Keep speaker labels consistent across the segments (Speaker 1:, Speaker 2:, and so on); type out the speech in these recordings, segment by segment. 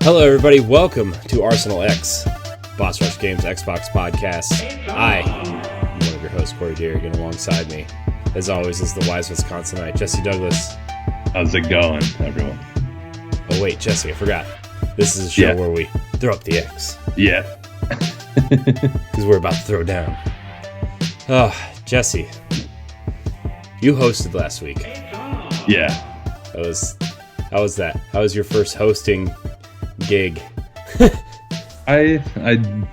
Speaker 1: Hello, everybody. Welcome to Arsenal X, Boss Rush Games Xbox podcast. I'm one of your hosts, Corey Deerigan, alongside me, as always, is the wise Wisconsinite, Jesse Douglas.
Speaker 2: How's it going, everyone?
Speaker 1: Oh, wait, Jesse, I forgot. This is a show where we throw up the X.
Speaker 2: Yeah.
Speaker 1: Because we're about to throw down. Oh, Jesse, you hosted last week.
Speaker 2: Yeah.
Speaker 1: How was that? How was your first hosting gig?
Speaker 2: I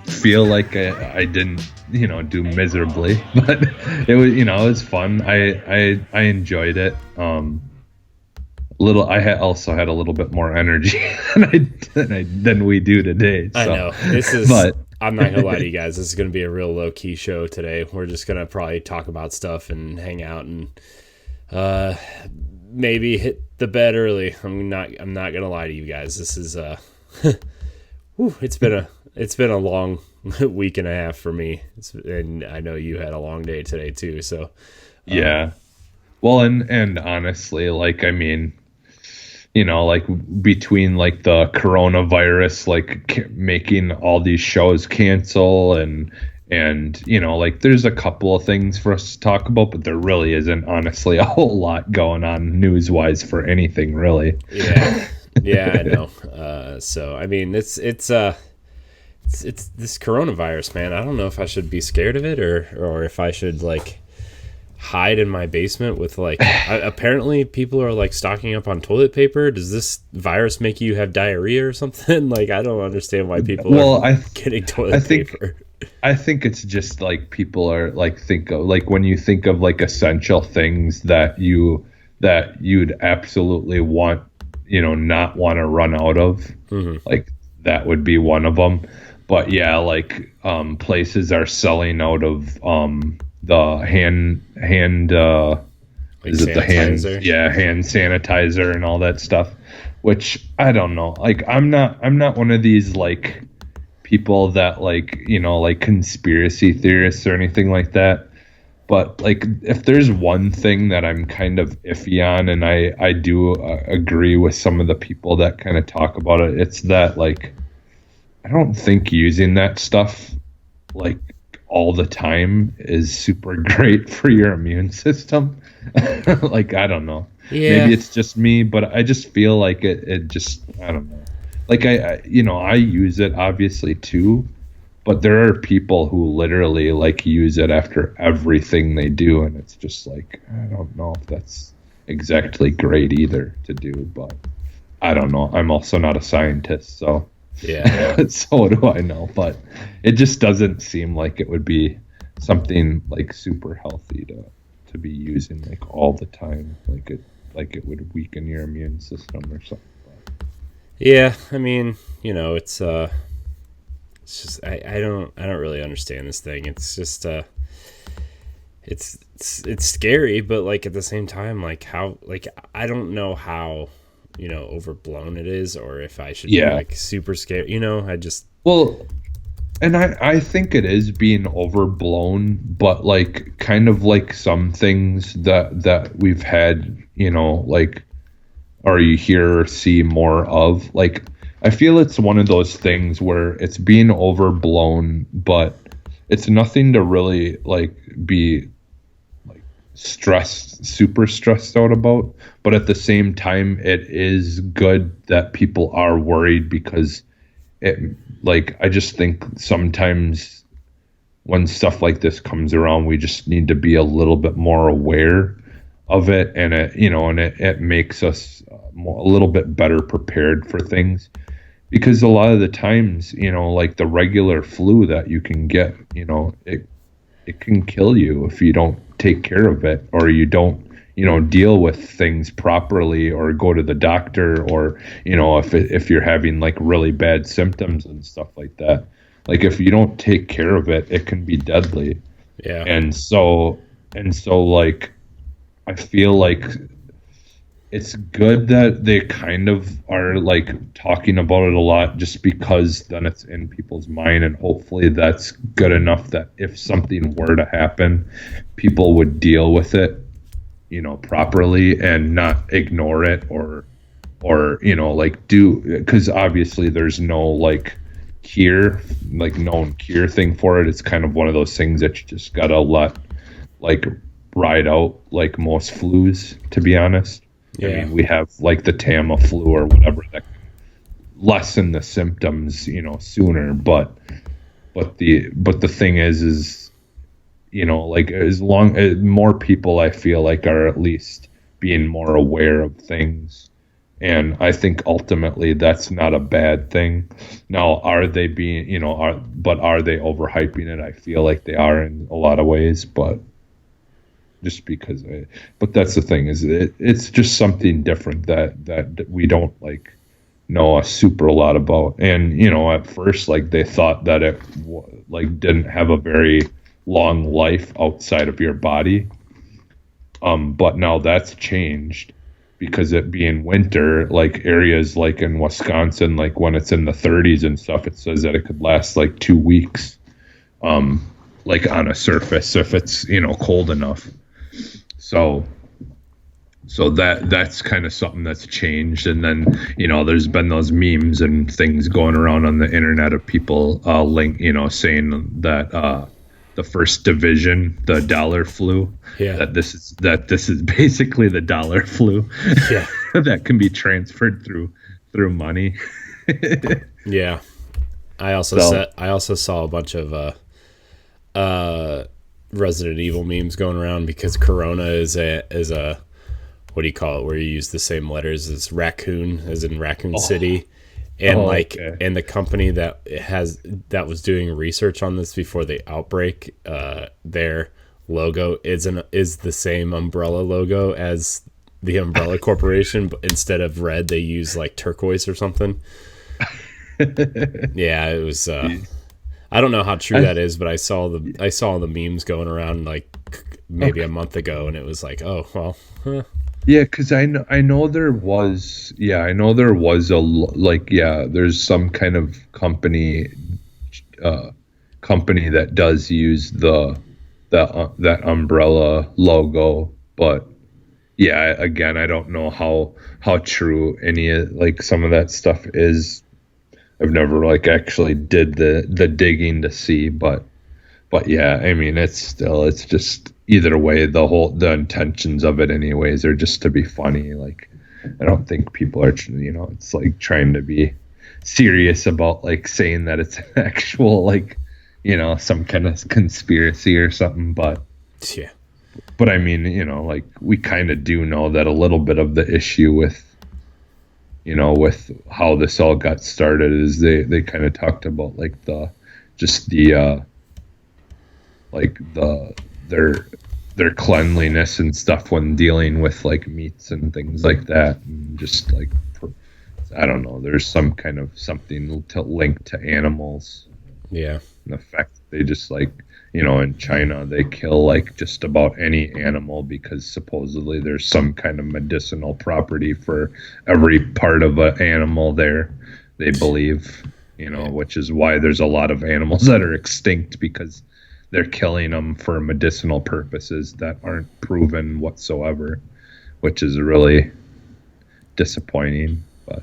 Speaker 2: feel like I didn't, do miserably, but it was, it was fun. I enjoyed it. I also had a little bit more energy than we do today. So.
Speaker 1: I know this is. But I'm not gonna lie to you guys. This is gonna be a real low key show today. We're just gonna probably talk about stuff and hang out and maybe hit the bed early. I'm not gonna lie to you guys. This is it's been a long week and a half for me, and I know you had a long day today too. So
Speaker 2: yeah, well, and honestly, between the coronavirus, making all these shows cancel and there's a couple of things for us to talk about, but there really isn't honestly a whole lot going on news wise for anything really.
Speaker 1: Yeah, I know. So I mean, it's this coronavirus, man. I don't know if I should be scared of it or if I should hide in my basement with apparently people are stocking up on toilet paper. Does this virus make you have diarrhea or something? I don't understand why people are getting toilet paper.
Speaker 2: I think it's just people are think of when you think of essential things that you'd absolutely want, not want to run out of. Mm-hmm. That would be one of them. But yeah, places are selling out of the hand is it the hand sanitizer and all that stuff, which I don't know. I'm not one of these people that conspiracy theorists or anything like that. But if there's one thing that I'm kind of iffy on, and I do agree with some of the people that kind of talk about it, it's that I don't think using that stuff all the time is super great for your immune system. I don't know. Yeah. Maybe it's just me, but I just feel it just, I don't know. I use it obviously too, but there are people who literally use it after everything they do, and it's just I don't know if that's exactly great either to do, but I don't know. I'm also not a scientist, so yeah. So what do I know? But it just doesn't seem like it would be something super healthy to be using all the time. It would weaken your immune system or something.
Speaker 1: Yeah, I mean, it's just I don't really understand this thing. It's just it's scary, but at the same time, how I don't know how overblown it is, or if I should be super scared. I just and I think it is being overblown, but kind of some things that we've had, or you hear or see more of. I feel it's one of those things where it's being overblown, but it's nothing to really be super stressed out about. But at the same time, it is good that people are worried, because it I just think sometimes when stuff like this comes around, we just need to be a little bit more aware of it, and it makes us a little bit better prepared for things, because a lot of the times, the regular flu that you can get, it can kill you if you don't take care of it, or you don't deal with things properly, or go to the doctor, or if you're having really bad symptoms and stuff like that. If you don't take care of it, it can be deadly. Yeah.
Speaker 2: And so I feel it's good that they kind of are talking about it a lot, just because then it's in people's mind, and hopefully that's good enough that if something were to happen, people would deal with it, properly, and not ignore it or
Speaker 1: or like do, because obviously there's no like cure, like known cure thing for it. It's kind of one of those things that you just gotta let like ride out, like most flus, to be honest. I
Speaker 3: Yeah.
Speaker 1: mean, we have like the Tamiflu or whatever that lessen the symptoms, sooner. But the thing is, like as long as more people, I feel like, are at least being more aware of things, and I think ultimately that's not a bad thing. Now, are they being, are they overhyping it? I feel like they are in a lot of ways, but just because but that's the thing, is it's just something different that we don't like know a super lot about. And at first, like, they thought that it like didn't have a very long life outside of your body, but now that's changed, because it being winter, like areas like in Wisconsin, like when it's in the 30s and stuff, it says that it could last like 2 weeks, like on a surface, if it's cold enough. So that's kind of something that's changed. And then there's been those memes and things going around on the internet of people saying that the first division, the dollar flu,
Speaker 3: Yeah.
Speaker 1: that this is basically the dollar flu.
Speaker 3: Yeah.
Speaker 1: That can be transferred through money.
Speaker 3: Yeah. I also saw a bunch of Resident Evil memes going around, because Corona is a what do you call it, where you use the same letters as raccoon, as in Raccoon City. And
Speaker 1: okay.
Speaker 3: and the company that was doing research on this before the outbreak, their logo is the same umbrella logo as the Umbrella Corporation, but instead of red they use like turquoise or something. Yeah, it was I don't know how true that is, but I saw the memes going around like maybe a month ago, and it was like, oh well, huh.
Speaker 1: Yeah, because I know there was there's some kind of company that does use that umbrella logo, but yeah, again, I don't know how true like some of that stuff is. I've never like actually did the digging to see, but yeah, I mean, it's just either way, the intentions of it anyways are just to be funny. Like, I don't think people are, it's like trying to be serious about like saying that it's an actual, like, some kind of conspiracy or something. But
Speaker 3: yeah,
Speaker 1: but I mean, like, we kind of do know that a little bit of the issue with how this all got started is they kind of talked about like their cleanliness and stuff when dealing with like meats and things like that, and just like, I don't know, there's some kind of something to link to animals.
Speaker 3: Yeah,
Speaker 1: and the fact that they just like, in China they kill like just about any animal because supposedly there's some kind of medicinal property for every part of an animal there, they believe, which is why there's a lot of animals that are extinct, because they're killing them for medicinal purposes that aren't proven whatsoever, which is really disappointing. But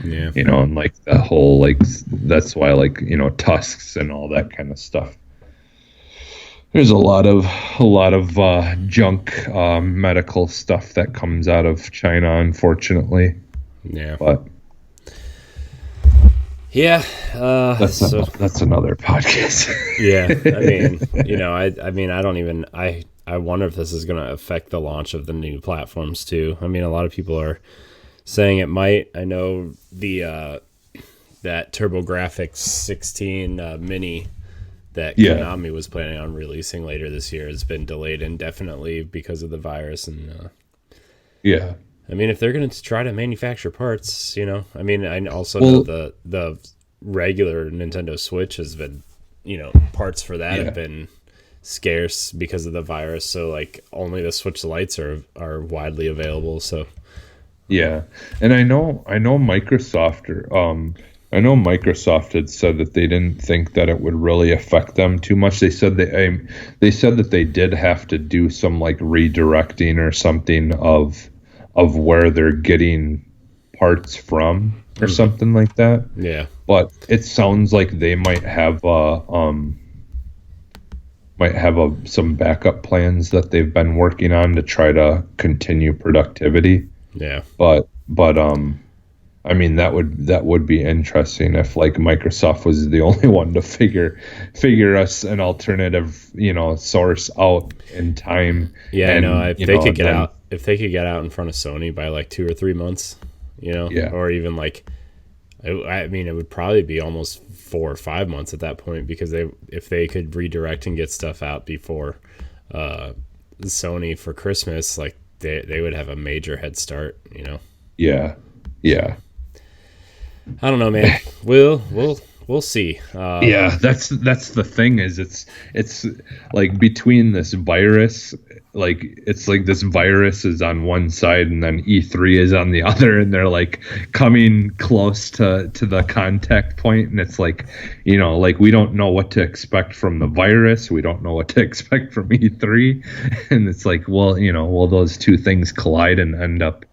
Speaker 3: yeah,
Speaker 1: and like the whole, like, that's why, like, tusks and all that kind of stuff. There's a lot of junk medical stuff that comes out of China, unfortunately.
Speaker 3: Yeah,
Speaker 1: but
Speaker 3: yeah,
Speaker 1: that's another podcast.
Speaker 3: Yeah, I mean, I wonder if this is going to affect the launch of the new platforms too. I mean, a lot of people are saying it might. I know that TurboGrafx 16 Mini that Konami was planning on releasing later this year has been delayed indefinitely because of the virus. And
Speaker 1: yeah,
Speaker 3: I mean, if they're going to try to manufacture parts, I mean, I also know the regular Nintendo Switch has been, parts for that have been scarce because of the virus. So like only the Switch lights are widely available. So
Speaker 1: yeah, and I know Microsoft had said that they didn't think that it would really affect them too much. They said that they did have to do some like redirecting or something of where they're getting parts from or something like that.
Speaker 3: Yeah.
Speaker 1: But it sounds like they might have some backup plans that they've been working on to try to continue productivity.
Speaker 3: Yeah.
Speaker 1: But I mean, that would be interesting if like Microsoft was the only one to figure us an alternative, source out in time.
Speaker 3: Yeah,
Speaker 1: and,
Speaker 3: no, if they could get out in front of Sony by like 2 or 3 months,
Speaker 1: Yeah.
Speaker 3: or even like, I mean, it would probably be almost 4 or 5 months at that point, because if they could redirect and get stuff out before Sony for Christmas, like they would have a major head start,
Speaker 1: Yeah.
Speaker 3: I don't know, man. We'll see.
Speaker 1: Yeah, that's the thing is it's like between this virus, like it's like this virus is on one side and then E3 is on the other, and they're like coming close to the contact point, and it's like, like we don't know what to expect from the virus, we don't know what to expect from E3, and it's like, well, will those two things collide and end up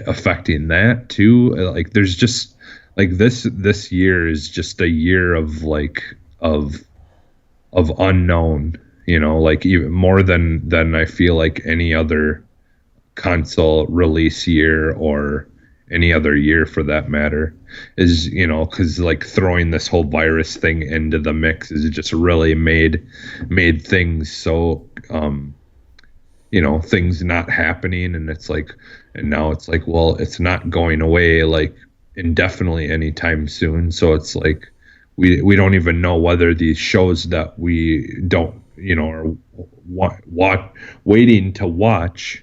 Speaker 1: affecting that too? Like there's just like this year is just a year of like of unknown, like even more than I feel like any other console release year or any other year for that matter is, because like throwing this whole virus thing into the mix is just really made things so things not happening, and it's like, and now it's like, well, it's not going away like indefinitely anytime soon, so it's like we don't even know whether these shows that we don't are waiting to watch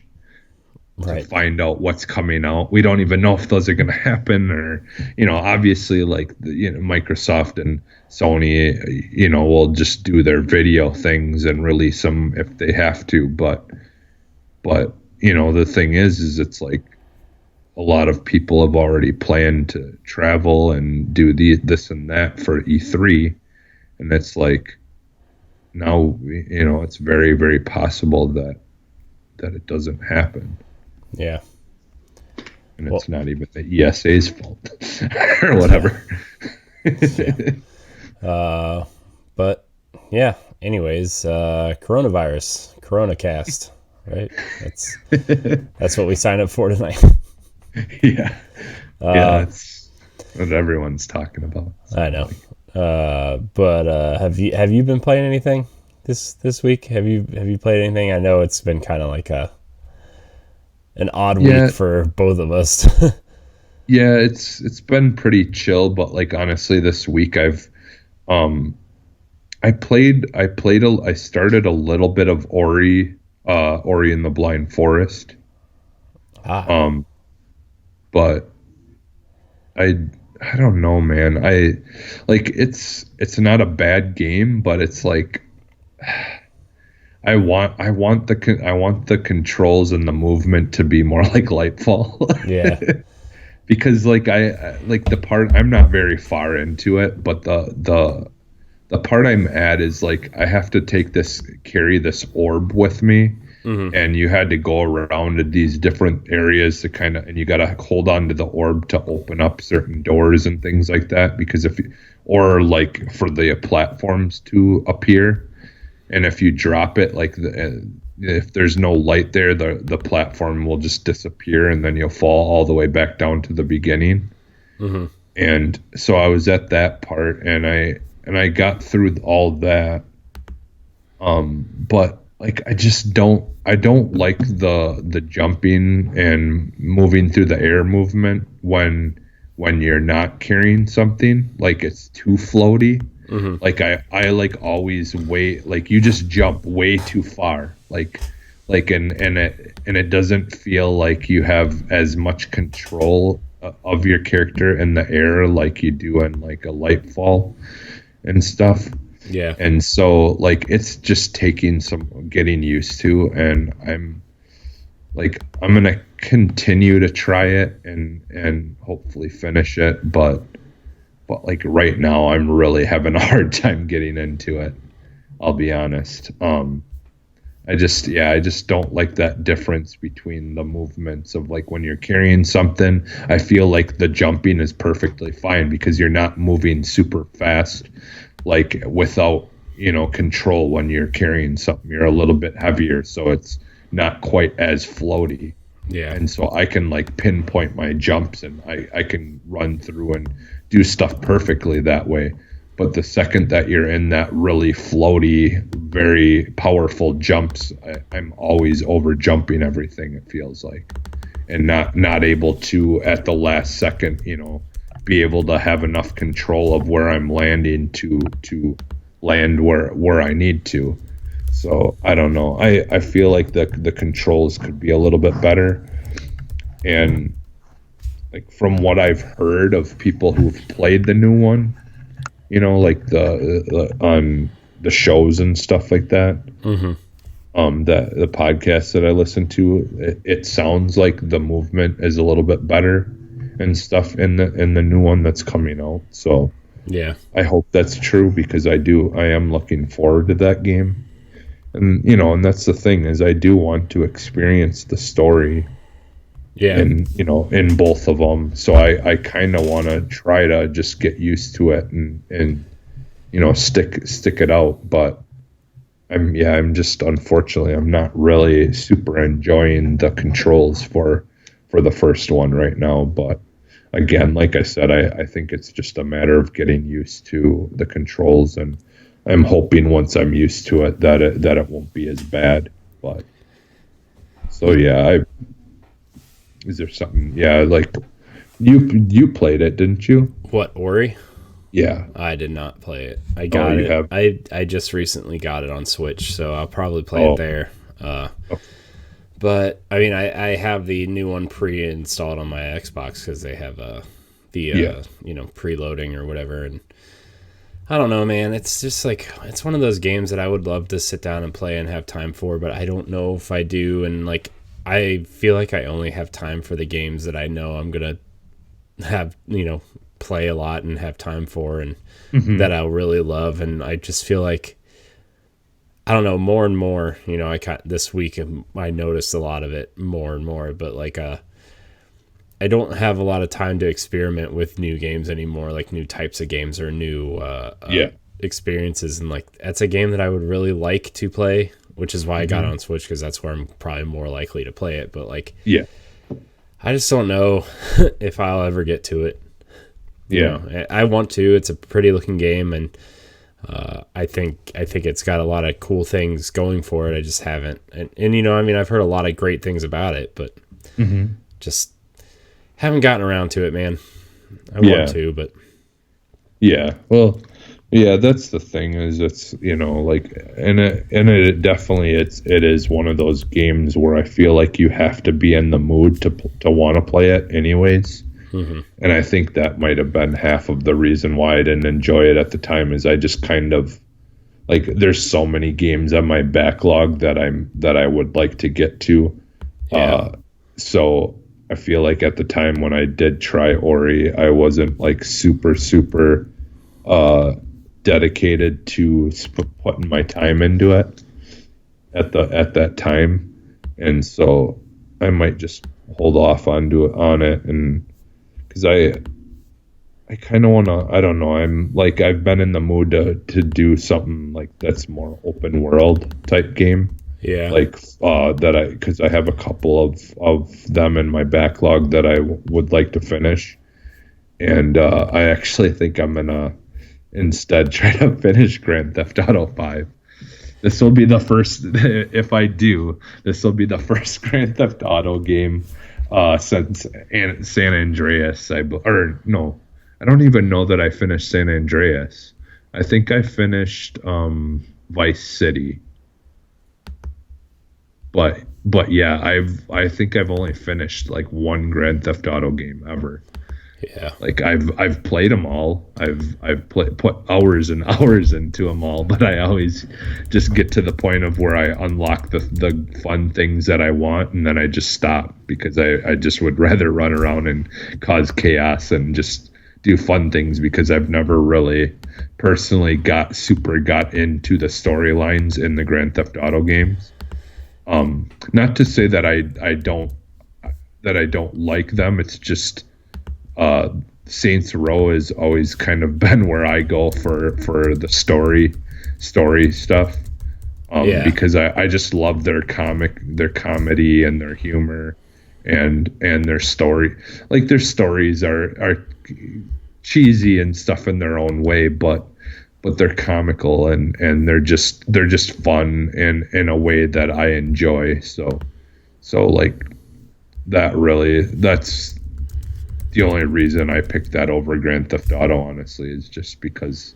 Speaker 1: to find out what's coming out, we don't even know if those are going to happen, or obviously like Microsoft and Sony will just do their video things and release them if they have to, but the thing is it's like a lot of people have already planned to travel and do this and that for E3, and it's like now it's very, very possible that it doesn't happen.
Speaker 3: Yeah,
Speaker 1: and it's not even the ESA's fault or whatever.
Speaker 3: Yeah. But yeah. Anyways, coronavirus, CoronaCast, right? That's what we signed up for tonight.
Speaker 1: Yeah. That's what everyone's talking about.
Speaker 3: I know. But have you been playing anything this week? Have you played anything? I know it's been kind of like an odd week for both of us.
Speaker 1: Yeah, it's been pretty chill, but like honestly this week I've I started a little bit of Ori and the Blind Forest. But I don't know, man. I like it's not a bad game, but it's like I want the controls and the movement to be more like Lightfall.
Speaker 3: Yeah.
Speaker 1: Because like I like the part, I'm not very far into it, but the part I'm at is like I have to carry this orb with me. Mm-hmm. And you had to go around to these different areas to and you got to hold on to the orb to open up certain doors and things like that, because or like for the platforms to appear, and if you drop it, like if there's no light there, the platform will just disappear, and then you'll fall all the way back down to the beginning. Mm-hmm. And so I was at that part, and I got through all that, but like I don't like the jumping and moving through the air movement when you're not carrying something. Like it's too floaty. Mm-hmm. Like I like always like you just jump way too far. Like and it doesn't feel like you have as much control of your character in the air like you do in like a Lightfall and stuff.
Speaker 3: Yeah.
Speaker 1: And so like it's just taking some getting used to, and I'm gonna continue to try it and hopefully finish it, but like right now I'm really having a hard time getting into it, I'll be honest. I just don't like that difference between the movements of like when you're carrying something. I feel like the jumping is perfectly fine because you're not moving super fast, like without, control when you're carrying something. You're a little bit heavier, so it's not quite as floaty.
Speaker 3: Yeah.
Speaker 1: And so I can like pinpoint my jumps and I can run through and do stuff perfectly that way. But the second that you're in that really floaty, very powerful jumps, I'm always over jumping everything, it feels like, and not able to at the last second, be able to have enough control of where I'm landing to land where I need to. So I don't know. I feel like the controls could be a little bit better, and like from what I've heard of people who've played the new one. Like the on the shows and stuff like that.
Speaker 3: Mm-hmm.
Speaker 1: The podcast that I listen to, it sounds like the movement is a little bit better and stuff in the new one that's coming out. So
Speaker 3: yeah,
Speaker 1: I hope that's true because I am looking forward to that game. And and that's the thing is I do want to experience the story.
Speaker 3: Yeah.
Speaker 1: In both of them. So I kind of want to try to just get used to it and stick it out. But I'm just, unfortunately, I'm not really super enjoying the controls for the first one right now. But again, like I said, I think it's just a matter of getting used to the controls, and I'm hoping once I'm used to it that it won't be as bad. But so yeah, is there something? Yeah, like you played it, didn't you?
Speaker 3: What, Ori?
Speaker 1: Yeah,
Speaker 3: I did not play it. I got it.
Speaker 1: Have?
Speaker 3: I just recently got it on Switch, so I'll probably play it there. But I mean, I have the new one pre-installed on my Xbox because they have the preloading or whatever. And I don't know, man. It's just like it's one of those games that I would love to sit down and play and have time for, but I don't know if I do. And like, I feel like I only have time for the games that I know I'm gonna have, play a lot and have time for, and that I'll really love. And I just feel like, I don't know, more and more, this week I noticed a lot of it more and more, but like, I don't have a lot of time to experiment with new games anymore, like new types of games or new experiences. And like, that's a game that I would really like to play, which is why I got it on Switch, because that's where I'm probably more likely to play it. But like, I just don't know if I'll ever get to it. I want to. It's a pretty looking game, and I think it's got a lot of cool things going for it. I just haven't, and I've heard a lot of great things about it, but just haven't gotten around to it, man. I want to, but
Speaker 1: well. Yeah, that's the thing is it's, like, and it definitely, it is one of those games where I feel like you have to be in the mood to want to play it anyways. And I think that might have been half of the reason why I didn't enjoy it at the time is I just kind of, like, there's so many games on my backlog that I would like to get to. So I feel like at the time when I did try Ori, I wasn't like super dedicated to putting my time into it at that time, and so I might just hold off on it, and because I kind of want to, I don't know, I'm like, I've been in the mood to do something like that's more open world type game, like because I have a couple of them in my backlog that I would like to finish, and I actually think I'm gonna instead try to finish Grand Theft Auto 5. This will be the first, if I do, this will be the first Grand Theft Auto game since San Andreas. I don't even know that I finished San Andreas. I think I finished Vice City. But yeah, I think I've only finished like one Grand Theft Auto game ever.
Speaker 3: Yeah,
Speaker 1: like I've played them all. I've put hours and hours into them all, but I always just get to the point of where I unlock the fun things that I want, and then I just stop because I just would rather run around and cause chaos and just do fun things, because I've never really personally got into the storylines in the Grand Theft Auto games. Not to say that I don't like them. It's just Saints Row has always kind of been where I go for the story stuff. Because I just love their comedy and their humor and their story. Like their stories are cheesy and stuff in their own way, but they're comical and they're just fun in a way that I enjoy. So like that's the only reason I picked that over Grand Theft Auto, honestly, is just because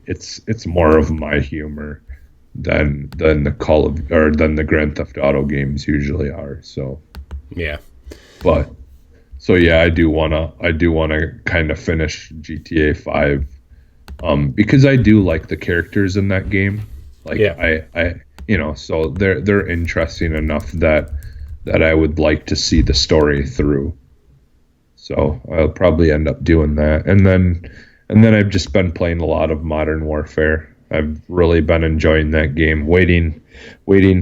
Speaker 1: it's more of my humor than the than the Grand Theft Auto games usually are. So
Speaker 3: yeah,
Speaker 1: I do wanna kind of finish GTA 5, because I do like the characters in that game. Like I so they're interesting enough that I would like to see the story through. So I'll probably end up doing that, and then I've just been playing a lot of Modern Warfare. I've really been enjoying that game, waiting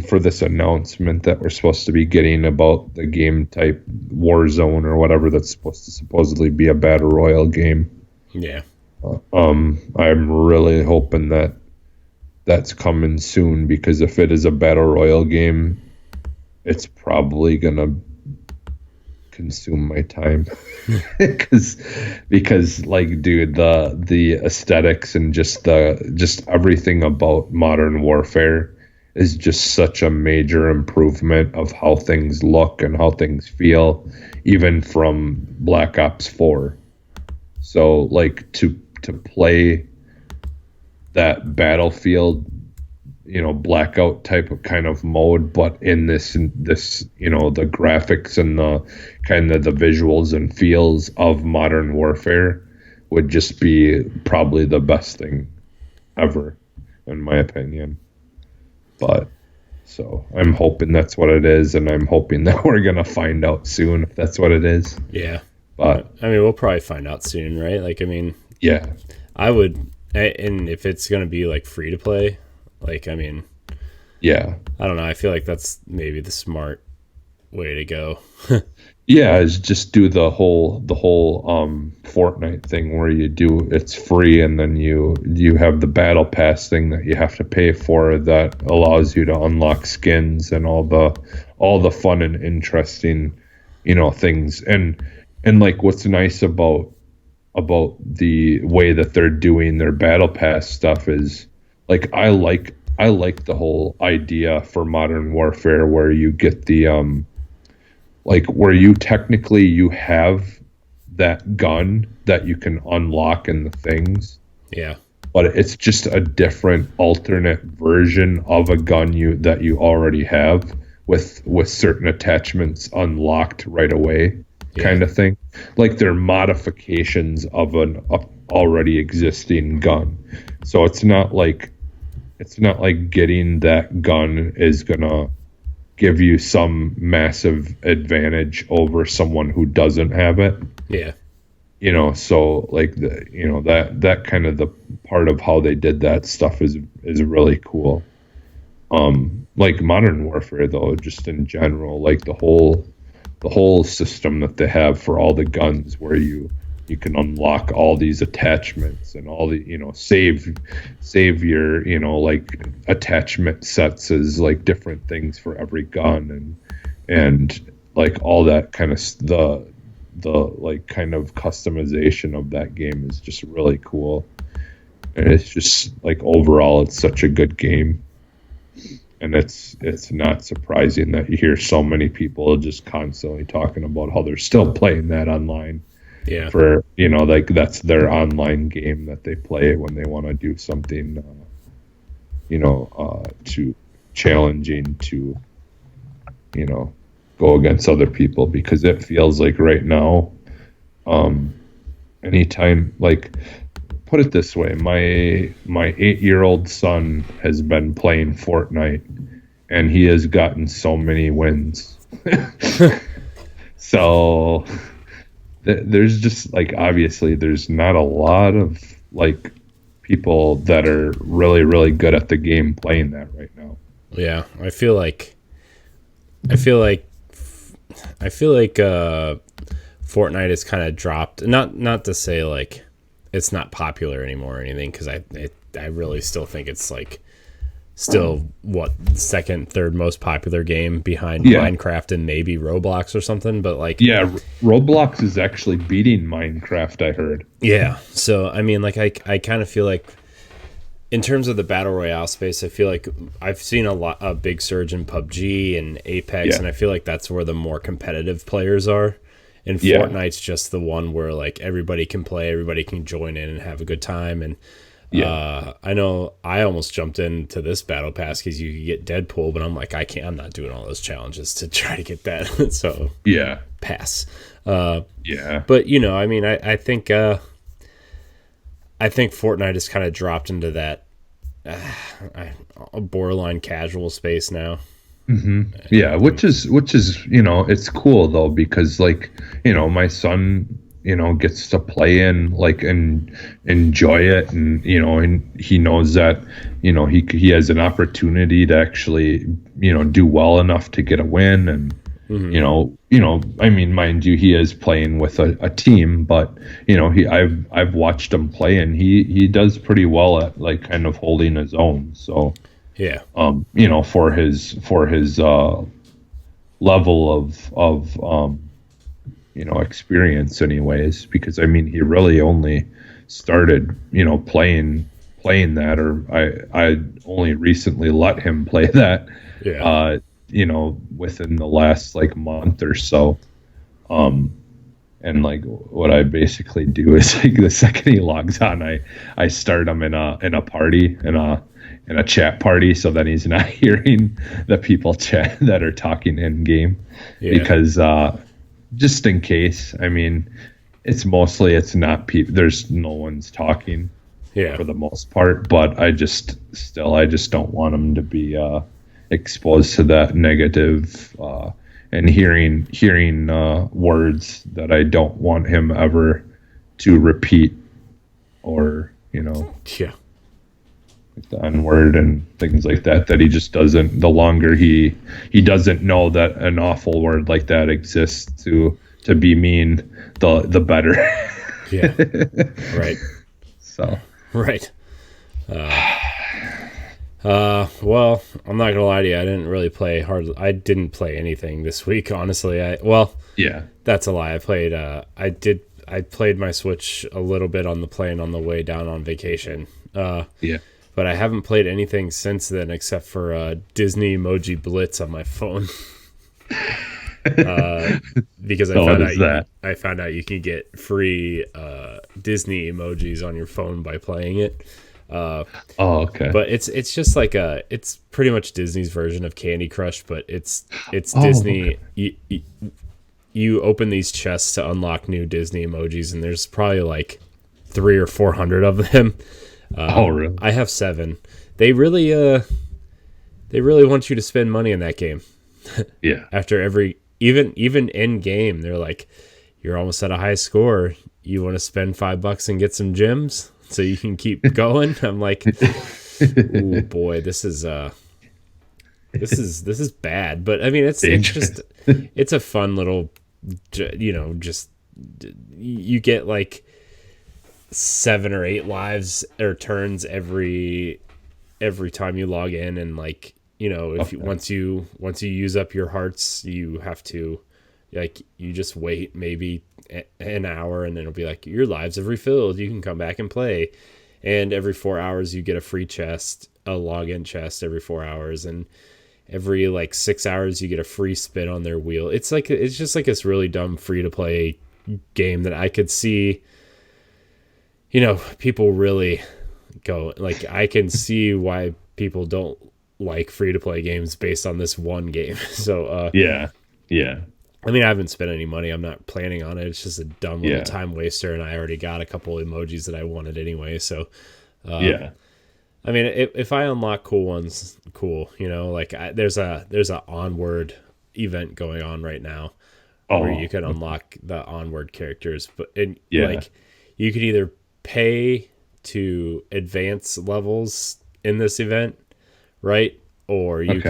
Speaker 1: for this announcement that we're supposed to be getting about the game type Warzone or whatever that's supposed to supposedly be a battle royale game.
Speaker 3: Yeah.
Speaker 1: I'm really hoping that that's coming soon, because if it is a battle royale game, it's probably gonna consume my time. because like, dude, the aesthetics and just everything about Modern Warfare is just such a major improvement of how things look and how things feel, even from Black Ops 4. So like to play that Battlefield, blackout type of kind of mode, but in this the graphics and the kind of the visuals and feels of Modern Warfare would just be probably the best thing ever, in my opinion. But so I'm hoping that's what it is, and I'm hoping that we're gonna find out soon if that's what it is.
Speaker 3: Yeah.
Speaker 1: But
Speaker 3: I mean, we'll probably find out soon, right? Like, I mean,
Speaker 1: yeah,
Speaker 3: I would, and if it's gonna be like free to play, like, I mean,
Speaker 1: yeah,
Speaker 3: I don't know. I feel like that's maybe the smart way to go.
Speaker 1: yeah, is just do the whole Fortnite thing where it's free, and then you have the battle pass thing that you have to pay for, that allows you to unlock skins and all the fun and interesting things. And like, what's nice about the way that they're doing their battle pass stuff is, like, I like the whole idea for Modern Warfare where you get the like, where you have that gun that you can unlock in the things.
Speaker 3: Yeah.
Speaker 1: But it's just a different alternate version of a gun that you already have with certain attachments unlocked right away, kind of thing. Like, they're modifications of an already existing gun. So it's not like getting that gun is gonna give you some massive advantage over someone who doesn't have it.
Speaker 3: Yeah.
Speaker 1: So like that kind of the part of how they did that stuff is really cool. Like Modern Warfare, though, just in general, like the whole system that they have for all the guns, where you can unlock all these attachments and all the save your like attachment sets as like different things for every gun, and like all that kind of the like kind of customization of that game is just really cool. And it's just like, overall, it's such a good game. And it's not surprising that you hear so many people just constantly talking about how they're still playing that online.
Speaker 3: Yeah.
Speaker 1: For, like, that's their online game that they play when they want to do something, to challenging to, go against other people. Because it feels like right now, anytime, like, put it this way, my 8-year-old son has been playing Fortnite, and he has gotten so many wins. So there's just, like, obviously there's not a lot of, like, people that are really, really good at the game playing that right now.
Speaker 3: Yeah, I feel like I feel like Fortnite has kind of dropped. Not to say like it's not popular anymore or anything, because I really still think it's like still what second, third most popular game behind Minecraft and maybe Roblox or something. But like,
Speaker 1: yeah, Roblox is actually beating Minecraft, I heard.
Speaker 3: yeah. So I mean, like I kind of feel like in terms of the battle royale space, I feel like I've seen a big surge in PUBG and Apex, and I feel like that's where the more competitive players are. And Fortnite's just the one where like everybody can play, everybody can join in and have a good time. And I know I almost jumped into this battle pass because you could get Deadpool, but I'm like, I'm not doing all those challenges to try to get that. So pass. But you know, I mean, I think Fortnite has kind of dropped into that borderline casual space now.
Speaker 1: Mm-hmm. Yeah, which is you know, it's cool though, because like, you know, my son, you know, gets to play and like and enjoy it, and you know, and he knows that, you know, he has an opportunity to actually, you know, do well enough to get a win. And you know, I mean, mind you, he is playing with a team, but you know, I've watched him play, and he does pretty well at like kind of holding his own. So
Speaker 3: yeah,
Speaker 1: you know, for his level of you know, experience, anyways, because I mean, he really only started, you know, playing that, or I only recently let him play that. You know, within the last like month or so. And like what I basically do is like the second he logs on, I start him in a party, in a chat party, so that he's not hearing the people chat that are talking in game, because just in case. I mean, it's not people. There's no one's talking for the most part, but I just don't want him to be exposed to that negative and hearing words that I don't want him ever to repeat, or you know, like the N word and things like that he just doesn't. The longer he doesn't know that an awful word like that exists to be mean, the better.
Speaker 3: Right.
Speaker 1: So
Speaker 3: right. Well, I'm not gonna lie to you. I didn't really play hard. I didn't play anything this week, honestly. That's a lie. I played my Switch a little bit on the plane on the way down on vacation. But I haven't played anything since then except for Disney Emoji Blitz on my phone. Because I found out you can get free Disney emojis on your phone by playing it.
Speaker 1: Okay.
Speaker 3: But it's just like it's pretty much Disney's version of Candy Crush, but it's Disney. Okay. You open these chests to unlock new Disney emojis, and there's probably like 300 or 400 of them.
Speaker 1: Really?
Speaker 3: I have 7. They really want you to spend money in that game. After even in game, they're like, you're almost at a high score. You want to spend $5 and get some gems so you can keep going. I'm like, oh boy, this is bad. But I mean, it's just it's a fun little, you know, just you get like 7 or 8 lives or turns every time you log in, and like, you know, if once you use up your hearts, you have to, like, you just wait maybe an hour, and then it'll be like, your lives have refilled, you can come back and play. And every 4 hours you get a free chest, a login chest every 4 hours, and every like 6 hours you get a free spin on their wheel. It's just like this really dumb free to play game that I could see, you know, people really go, like, I can see why people don't like free to play games based on this one game. So
Speaker 1: yeah.
Speaker 3: I mean, I haven't spent any money. I'm not planning on it. It's just a dumb little time waster, and I already got a couple emojis that I wanted anyway. So I mean, if I unlock cool ones, cool. You know, like there's a Onward event going on right now where you can unlock the Onward characters, but like you could either pay to advance levels in this event, right? Or you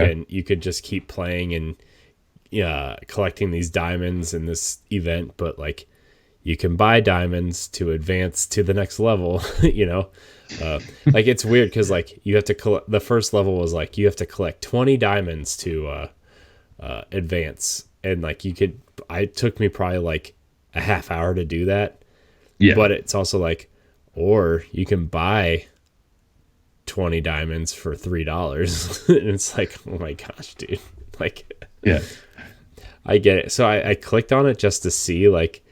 Speaker 3: could just keep playing and collecting these diamonds in this event, but like you can buy diamonds to advance to the next level. Like it's weird because like you have to collect. The first level was like you have to collect 20 diamonds to advance, and like it took me probably like a half hour to do that.
Speaker 2: Yeah.
Speaker 3: But it's also like, or you can buy 20 diamonds for $3. And it's like, oh my gosh, dude. Like,
Speaker 2: yeah.
Speaker 3: I get it. So I clicked on it just to see like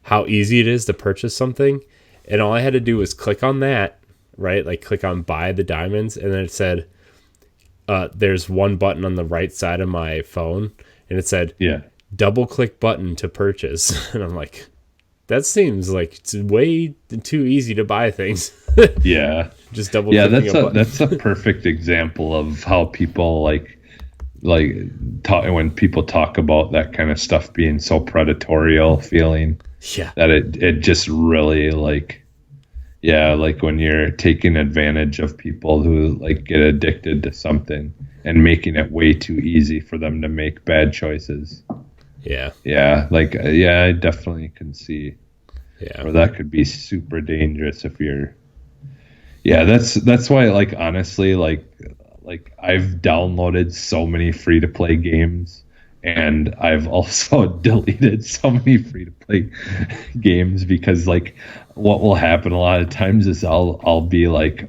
Speaker 3: how easy it is to purchase something. And all I had to do was click on that, right? Like click on buy the diamonds. And then it said, there's one button on the right side of my phone. And it said,
Speaker 2: Yeah.
Speaker 3: double click button to purchase. And I'm like, that seems like it's way too easy to buy things.
Speaker 2: Yeah.
Speaker 3: Just double
Speaker 2: Yeah,
Speaker 3: clicking
Speaker 2: that's a perfect example of how people like talk when people talk about that kind of stuff being so predatorial feeling.
Speaker 3: Yeah.
Speaker 2: That it just really like when you're taking advantage of people who like get addicted to something and making it way too easy for them to make bad choices.
Speaker 3: Yeah.
Speaker 2: Yeah, I definitely can see.
Speaker 3: Yeah.
Speaker 2: Or that could be super dangerous if you're. Yeah, that's why like honestly like I've downloaded so many free to play games, and I've also deleted so many free to play games because like what will happen a lot of times is I'll be like,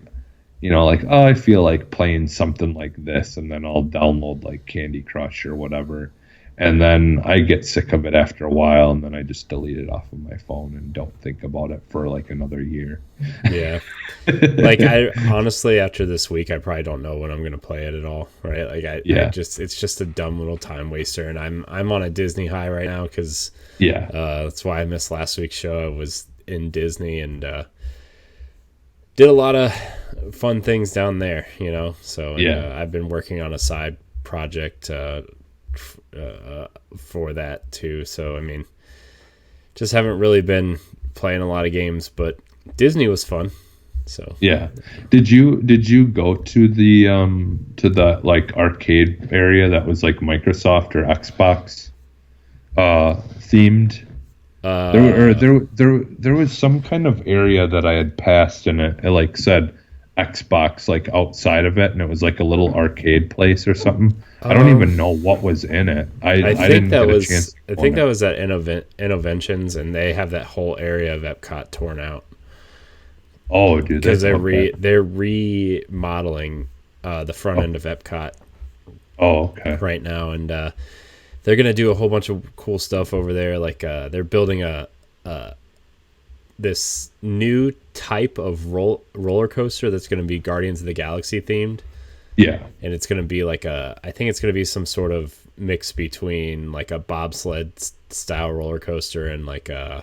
Speaker 2: like, oh, I feel like playing something like this, and then I'll download like Candy Crush or whatever. And then I get sick of it after a while, and then I just delete it off of my phone and don't think about it for like another year.
Speaker 3: Yeah. Like I honestly, after this week, I probably don't know when I'm going to play it at all. Right. Like it's just a dumb little time waster. And I'm on a Disney high right now because that's why I missed last week's show. I was in Disney and did a lot of fun things down there, So I've been working on a side project for that too. So I mean, just haven't really been playing a lot of games, but Disney was fun. So
Speaker 2: yeah, did you go to the like arcade area that was like Microsoft or Xbox themed? There was some kind of area that I had passed, and it like said Xbox like outside of it, and it was like a little arcade place or something. I don't even know what was in it. I didn't get a chance.
Speaker 3: I think that was at Innoventions, and they have that whole area of Epcot torn out.
Speaker 2: Oh, dude,
Speaker 3: because they're remodeling the front end of Epcot.
Speaker 2: Oh, okay.
Speaker 3: Right now, and they're gonna do a whole bunch of cool stuff over there. Like they're building this new type of roller coaster that's going to be Guardians of the Galaxy themed.
Speaker 2: Yeah.
Speaker 3: And it's going to be like I think it's going to be some sort of mix between like a bobsled style roller coaster and like I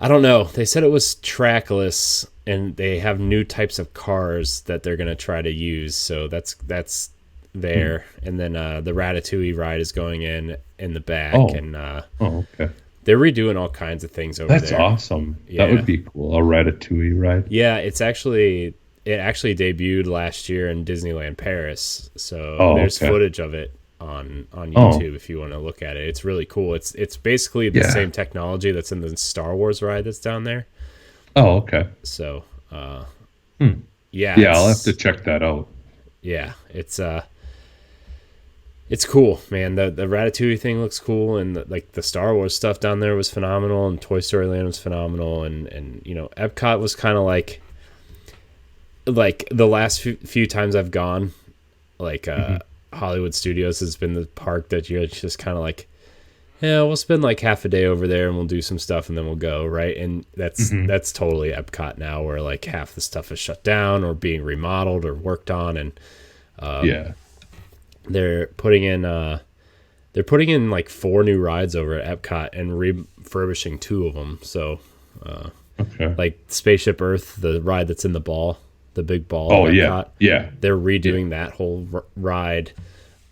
Speaker 3: don't know. They said it was trackless, and they have new types of cars that they're going to try to use. So that's there. And then the Ratatouille ride is going in the back.
Speaker 2: Oh.
Speaker 3: And
Speaker 2: okay.
Speaker 3: They're redoing all kinds of things over there.
Speaker 2: That's awesome.
Speaker 3: Yeah.
Speaker 2: That would be cool. A Ratatouille ride.
Speaker 3: Yeah, it actually debuted last year in Disneyland Paris. So there's footage of it on YouTube if you want to look at it. It's really cool. It's basically the same technology that's in the Star Wars ride that's down there.
Speaker 2: Oh, okay.
Speaker 3: So
Speaker 2: I'll have to check that out.
Speaker 3: Yeah, it's cool, man. The Ratatouille thing looks cool, and the Star Wars stuff down there was phenomenal, and Toy Story Land was phenomenal, and Epcot was kind of like the last few times I've gone, Hollywood Studios has been the park that you're just kind of like, yeah, we'll spend like half a day over there and we'll do some stuff and then we'll go, right? And that's totally Epcot now, where like half the stuff is shut down or being remodeled or worked on, and they're putting in like 4 new rides over at Epcot and refurbishing 2 of them. So like Spaceship Earth, the ride that's in the big ball.
Speaker 2: Oh
Speaker 3: Epcot,
Speaker 2: yeah.
Speaker 3: They're redoing that whole ride.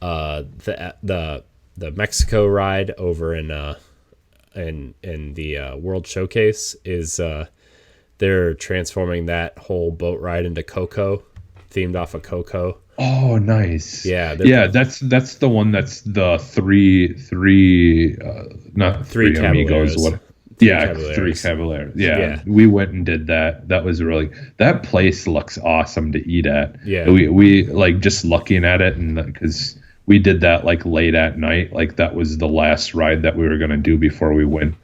Speaker 3: The Mexico ride over in the World Showcase is they're transforming that whole boat ride into Coco. themed off of Coco.
Speaker 1: Oh, nice.
Speaker 3: Yeah,
Speaker 1: Yeah, that's the one that's the three not
Speaker 3: Three
Speaker 1: three amigos.
Speaker 3: Caballeros.
Speaker 1: What?
Speaker 3: Three
Speaker 1: Yeah, three
Speaker 3: Caballeros.
Speaker 1: Cavaliers. Yeah,
Speaker 3: Yeah.
Speaker 1: we went and did that. That was really, that place looks awesome to eat at.
Speaker 3: Yeah.
Speaker 1: We like just looking at it, and because we did that like late at night, like that was the last ride that we were gonna do before we went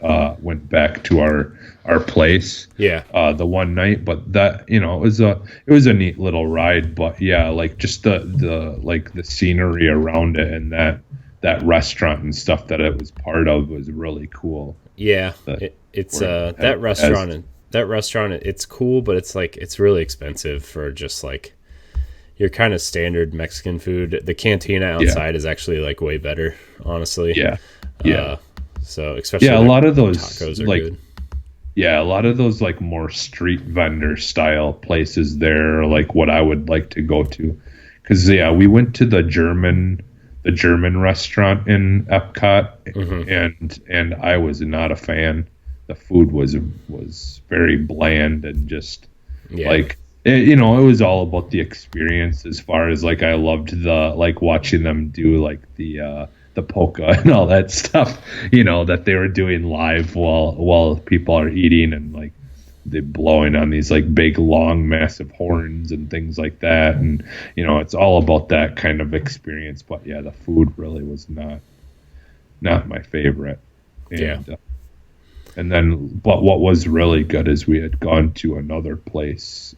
Speaker 1: back to our place.
Speaker 3: Yeah.
Speaker 1: The one night, but that, it was a neat little ride. But yeah, like just the like the scenery around it, and that restaurant and stuff that it was part of was really cool.
Speaker 3: Yeah, it's that restaurant. It's cool, but it's like it's really expensive for just like your kind of standard Mexican food. The cantina outside is actually like way better, honestly.
Speaker 1: Yeah, yeah.
Speaker 3: So especially
Speaker 1: a lot of those
Speaker 3: tacos are
Speaker 1: like
Speaker 3: good.
Speaker 1: Yeah, a lot of those like more street vendor style places there are like what I would like to go to, because we went to the German restaurant in Epcot, and I was not a fan. The food was very bland and just like it was all about the experience. As far as like I loved the like watching them do like the polka and all that stuff, that they were doing live while people are eating, and like they blowing on these like big long massive horns and things like that, and it's all about that kind of experience. But yeah, the food really was not my favorite. And then but what was really good is we had gone to another place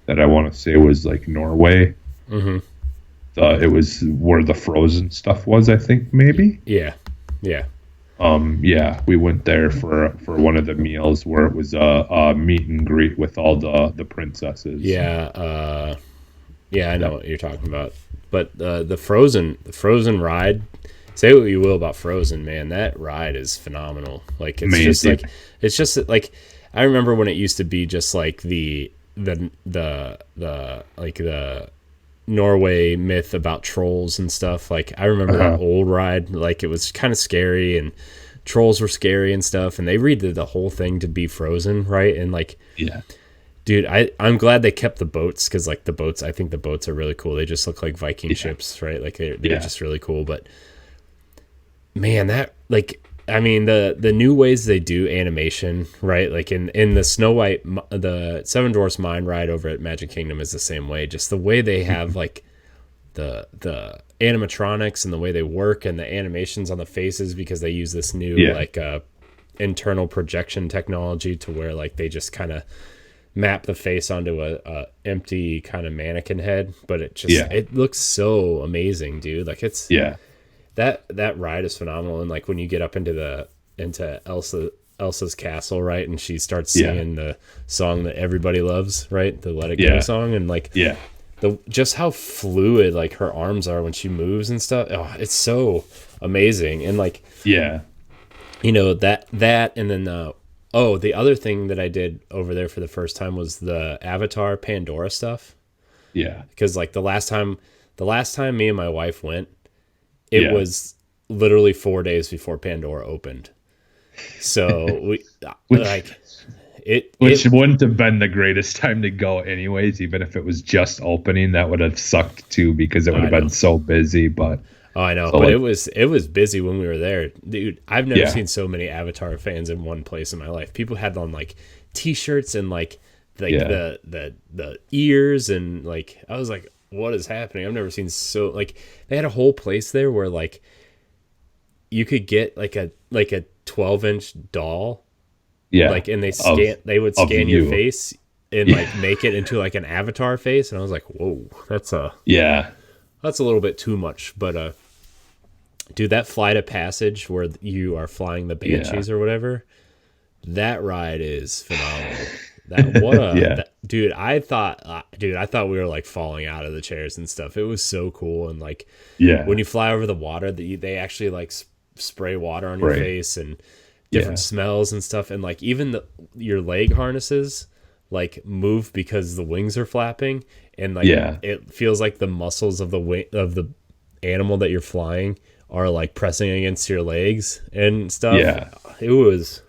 Speaker 1: that I want to say was like Norway. It was where the frozen stuff was, I think, maybe.
Speaker 3: Yeah.
Speaker 1: We went there for one of the meals where it was a meet and greet with all the princesses.
Speaker 3: I know what you're talking about. But the Frozen ride, say what you will about Frozen, man, that ride is phenomenal. Like
Speaker 1: Amazing.
Speaker 3: it's just like I remember when it used to be just like the Norway myth about trolls and stuff. Like I remember that old ride, like it was kind of scary and trolls were scary and stuff, and they redid the whole thing to be Frozen, right? And like, dude, I'm glad they kept the boats, because like I think the boats are really cool. They just look like Viking ships, right? Like they're just really cool. But man, that like, I mean, the new ways they do animation, right? Like in the Snow White, the Seven Dwarfs Mine ride over at Magic Kingdom is the same way. Just the way they have like the animatronics and the way they work and the animations on the faces, because they use this new internal projection technology to where like they just kind of map the face onto a empty kind of mannequin head, but it just it looks so amazing, dude. Like it's that ride is phenomenal. And like when you get up into Elsa's castle, right, and she starts singing the song that everybody loves, right, the Let It Go song, and like just how fluid like her arms are when she moves and stuff. Oh, it's so amazing. And like that and then the other thing that I did over there for the first time was the Avatar Pandora stuff. Because like the last time me and my wife went, it was literally 4 days before Pandora opened. So we
Speaker 1: which wouldn't have been the greatest time to go anyways, even if it was just opening. That would have sucked too, because it would have been so busy. But
Speaker 3: I know, so but like, it was busy when we were there, dude. I've never seen so many Avatar fans in one place in my life. People had on like t-shirts and like the ears, and like I was like, what is happening? I've never seen so like they had a whole place there where like you could get like a 12-inch doll, like, and they would scan your face and like make it into like an avatar face, and I was like, whoa, that's a little bit too much. But dude, that Flight of Passage where you are flying the Banshees or whatever, that ride is phenomenal. Dude, I thought we were like falling out of the chairs and stuff. It was so cool. And like when you fly over the water, they actually like spray water on your face and different smells and stuff. And like even your leg harnesses like move because the wings are flapping, and like it feels like the muscles of the wing of the animal that you're flying are like pressing against your legs and stuff. It was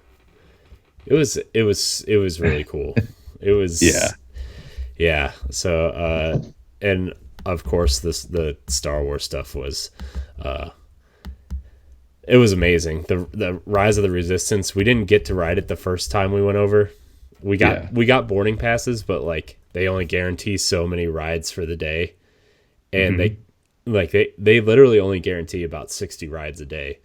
Speaker 3: really cool. It was Yeah. So, and of course, the Star Wars stuff was, uh, it was amazing. The Rise of the Resistance. We didn't get to ride it the first time we went over.
Speaker 2: Yeah.
Speaker 3: We got boarding passes, but like they only guarantee so many rides for the day, and
Speaker 2: Hmm.
Speaker 3: they literally only guarantee about 60 rides a day,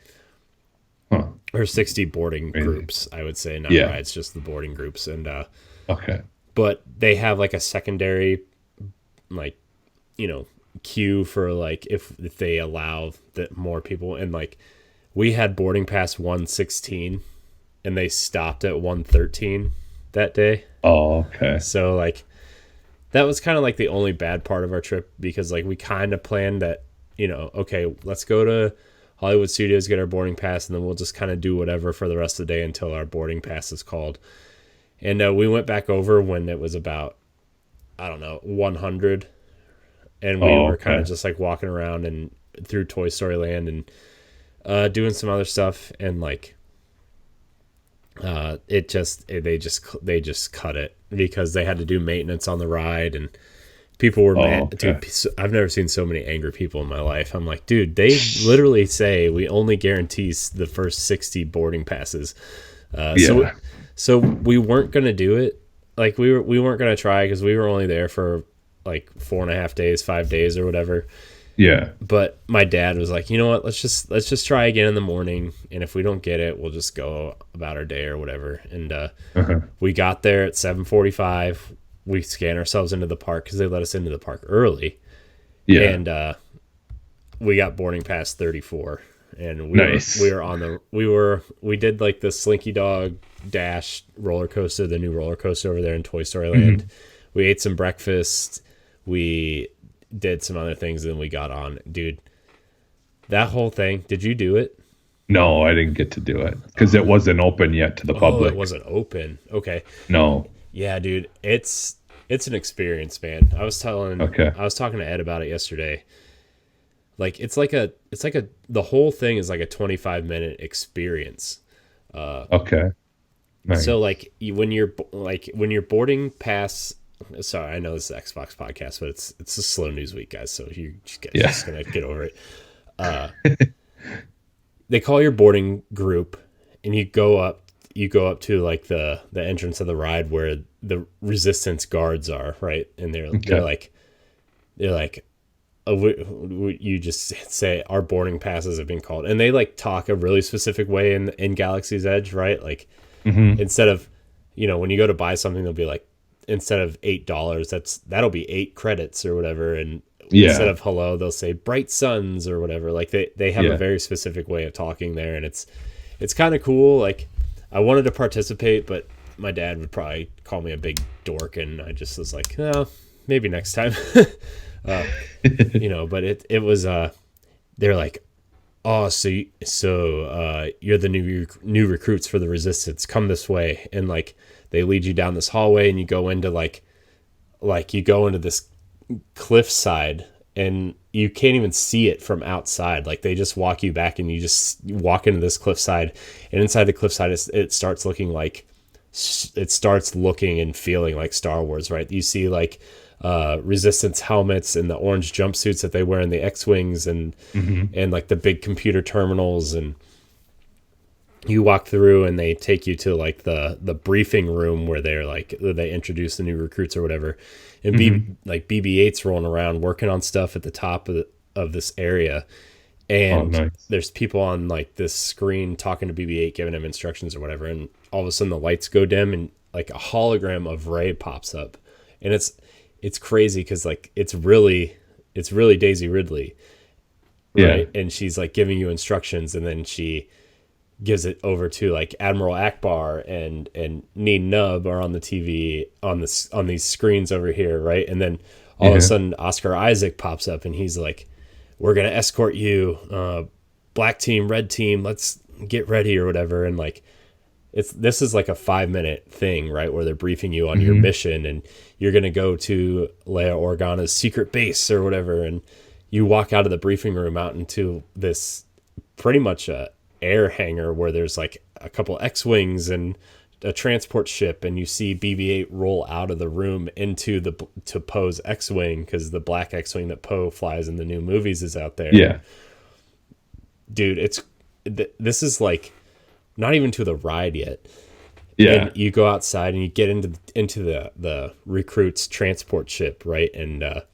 Speaker 2: Huh.
Speaker 3: or 60 boarding
Speaker 2: Crazy.
Speaker 3: groups. I would say not
Speaker 2: Yeah.
Speaker 3: rides, just the boarding groups, and
Speaker 2: Okay.
Speaker 3: but they have like a secondary like you know queue for like if they allow that more people, and like we had boarding pass 116 and they stopped at 113 that day.
Speaker 2: Oh, okay.
Speaker 3: So like that was kind of like the only bad part of our trip, because like we kind of planned that, okay, let's go to Hollywood Studios, get our boarding pass, and then we'll just kind of do whatever for the rest of the day until our boarding pass is called. And we went back over when it was about, I don't know, 100, and we
Speaker 2: Oh,
Speaker 3: were kind of
Speaker 2: okay.
Speaker 3: just like walking around and through Toy Story Land and doing some other stuff, and like they just cut it because they had to do maintenance on the ride, and people were
Speaker 2: Oh,
Speaker 3: mad,
Speaker 2: okay.
Speaker 3: dude. I've never seen so many angry people in my life. I'm like, dude, they literally say we only guarantee the first 60 boarding passes. uh, so
Speaker 2: Yeah.
Speaker 3: so we weren't gonna do it. Like we weren't gonna try because we were only there for like 4.5 days, 5 days or whatever.
Speaker 2: Yeah.
Speaker 3: But my dad was like, you know what, let's just try again in the morning, and if we don't get it, we'll just go about our day or whatever. And
Speaker 2: Uh-huh.
Speaker 3: we got there at 7:45. We scanned ourselves into the park because they let us into the park early,
Speaker 2: Yeah.
Speaker 3: and we got boarding pass 34, and we
Speaker 2: Nice.
Speaker 3: were on the we did like the Slinky Dog Dash roller coaster, the new roller coaster over there in Toy Story Land.
Speaker 2: Hmm.
Speaker 3: We ate some breakfast. We did some other things, and then we got on. Dude, that whole thing. Did you do it?
Speaker 2: No, I didn't get to do it because it wasn't open yet to the
Speaker 3: Oh, it
Speaker 2: public.
Speaker 3: wasn't open. Okay.
Speaker 2: No.
Speaker 3: Yeah, dude. It's an experience, man.
Speaker 2: Okay.
Speaker 3: I was talking to Ed about it yesterday. Like it's like a the whole thing is like a 25-minute experience.
Speaker 2: Okay.
Speaker 3: So
Speaker 2: Nice.
Speaker 3: like when you're boarding pass. Sorry, I know this is Xbox podcast, but it's a slow news week, guys. So you guys
Speaker 2: Yeah.
Speaker 3: just gonna get over it. They call your boarding group, and you go up to like the entrance of the ride where the resistance guards are, right? And
Speaker 2: Okay.
Speaker 3: they're like you just say our boarding passes have been called, and they like talk a really specific way in Galaxy's Edge, right? Like
Speaker 2: Hmm.
Speaker 3: instead of, when you go to buy something, they'll be like, instead of $8, that'll be 8 credits or whatever. And instead
Speaker 2: Yeah.
Speaker 3: of hello, they'll say bright suns or whatever. Like they have a
Speaker 2: Yeah.
Speaker 3: very specific way of talking there, and it's kind of cool. Like I wanted to participate, but my dad would probably call me a big dork, and I just was like, no, maybe next time. uh, but it was they're like, oh, you're the new recruits for the resistance, come this way. And like they lead you down this hallway, and you go into like you go into this cliffside, and you can't even see it from outside. Like they just walk you back, and you just walk into this cliffside, and inside the cliffside it starts looking like, it starts looking and feeling like Star Wars, right? You see like resistance helmets and the orange jumpsuits that they wear in the X-wings,
Speaker 2: Hmm.
Speaker 3: and like the big computer terminals. And you walk through, and they take you to like the briefing room where they introduce the new recruits or whatever. And
Speaker 2: Hmm.
Speaker 3: BB-8's rolling around working on stuff at the top of this area,
Speaker 2: Oh,
Speaker 3: and
Speaker 2: nice.
Speaker 3: there's people on like this screen talking to BB-8, giving him instructions or whatever. And all of a sudden the lights go dim, and like a hologram of Rey pops up, and it's crazy because like it's really Daisy Ridley,
Speaker 2: Yeah.
Speaker 3: right? And she's like giving you instructions, and then she gives it over to like Admiral Akbar and Neen Nub are on the TV on these screens over here, right? And then all of a
Speaker 2: Yeah.
Speaker 3: sudden Oscar Isaac pops up, and he's like, "We're gonna escort you, black team, red team. Let's get ready or whatever." And like this is like a 5-minute thing, right, where they're briefing you on your
Speaker 2: Hmm.
Speaker 3: mission, and you're gonna go to Leia Organa's secret base or whatever. And you walk out of the briefing room out into this pretty much a air hangar where there's like a couple X-wings and a transport ship, and you see BB-8 roll out of the room to Poe's X-wing, because the black X-wing that Poe flies in the new movies is out there.
Speaker 2: Yeah.
Speaker 3: Dude, this is like not even to the ride yet.
Speaker 2: Yeah.
Speaker 3: And you go outside and you get into the recruits transport ship, right? And it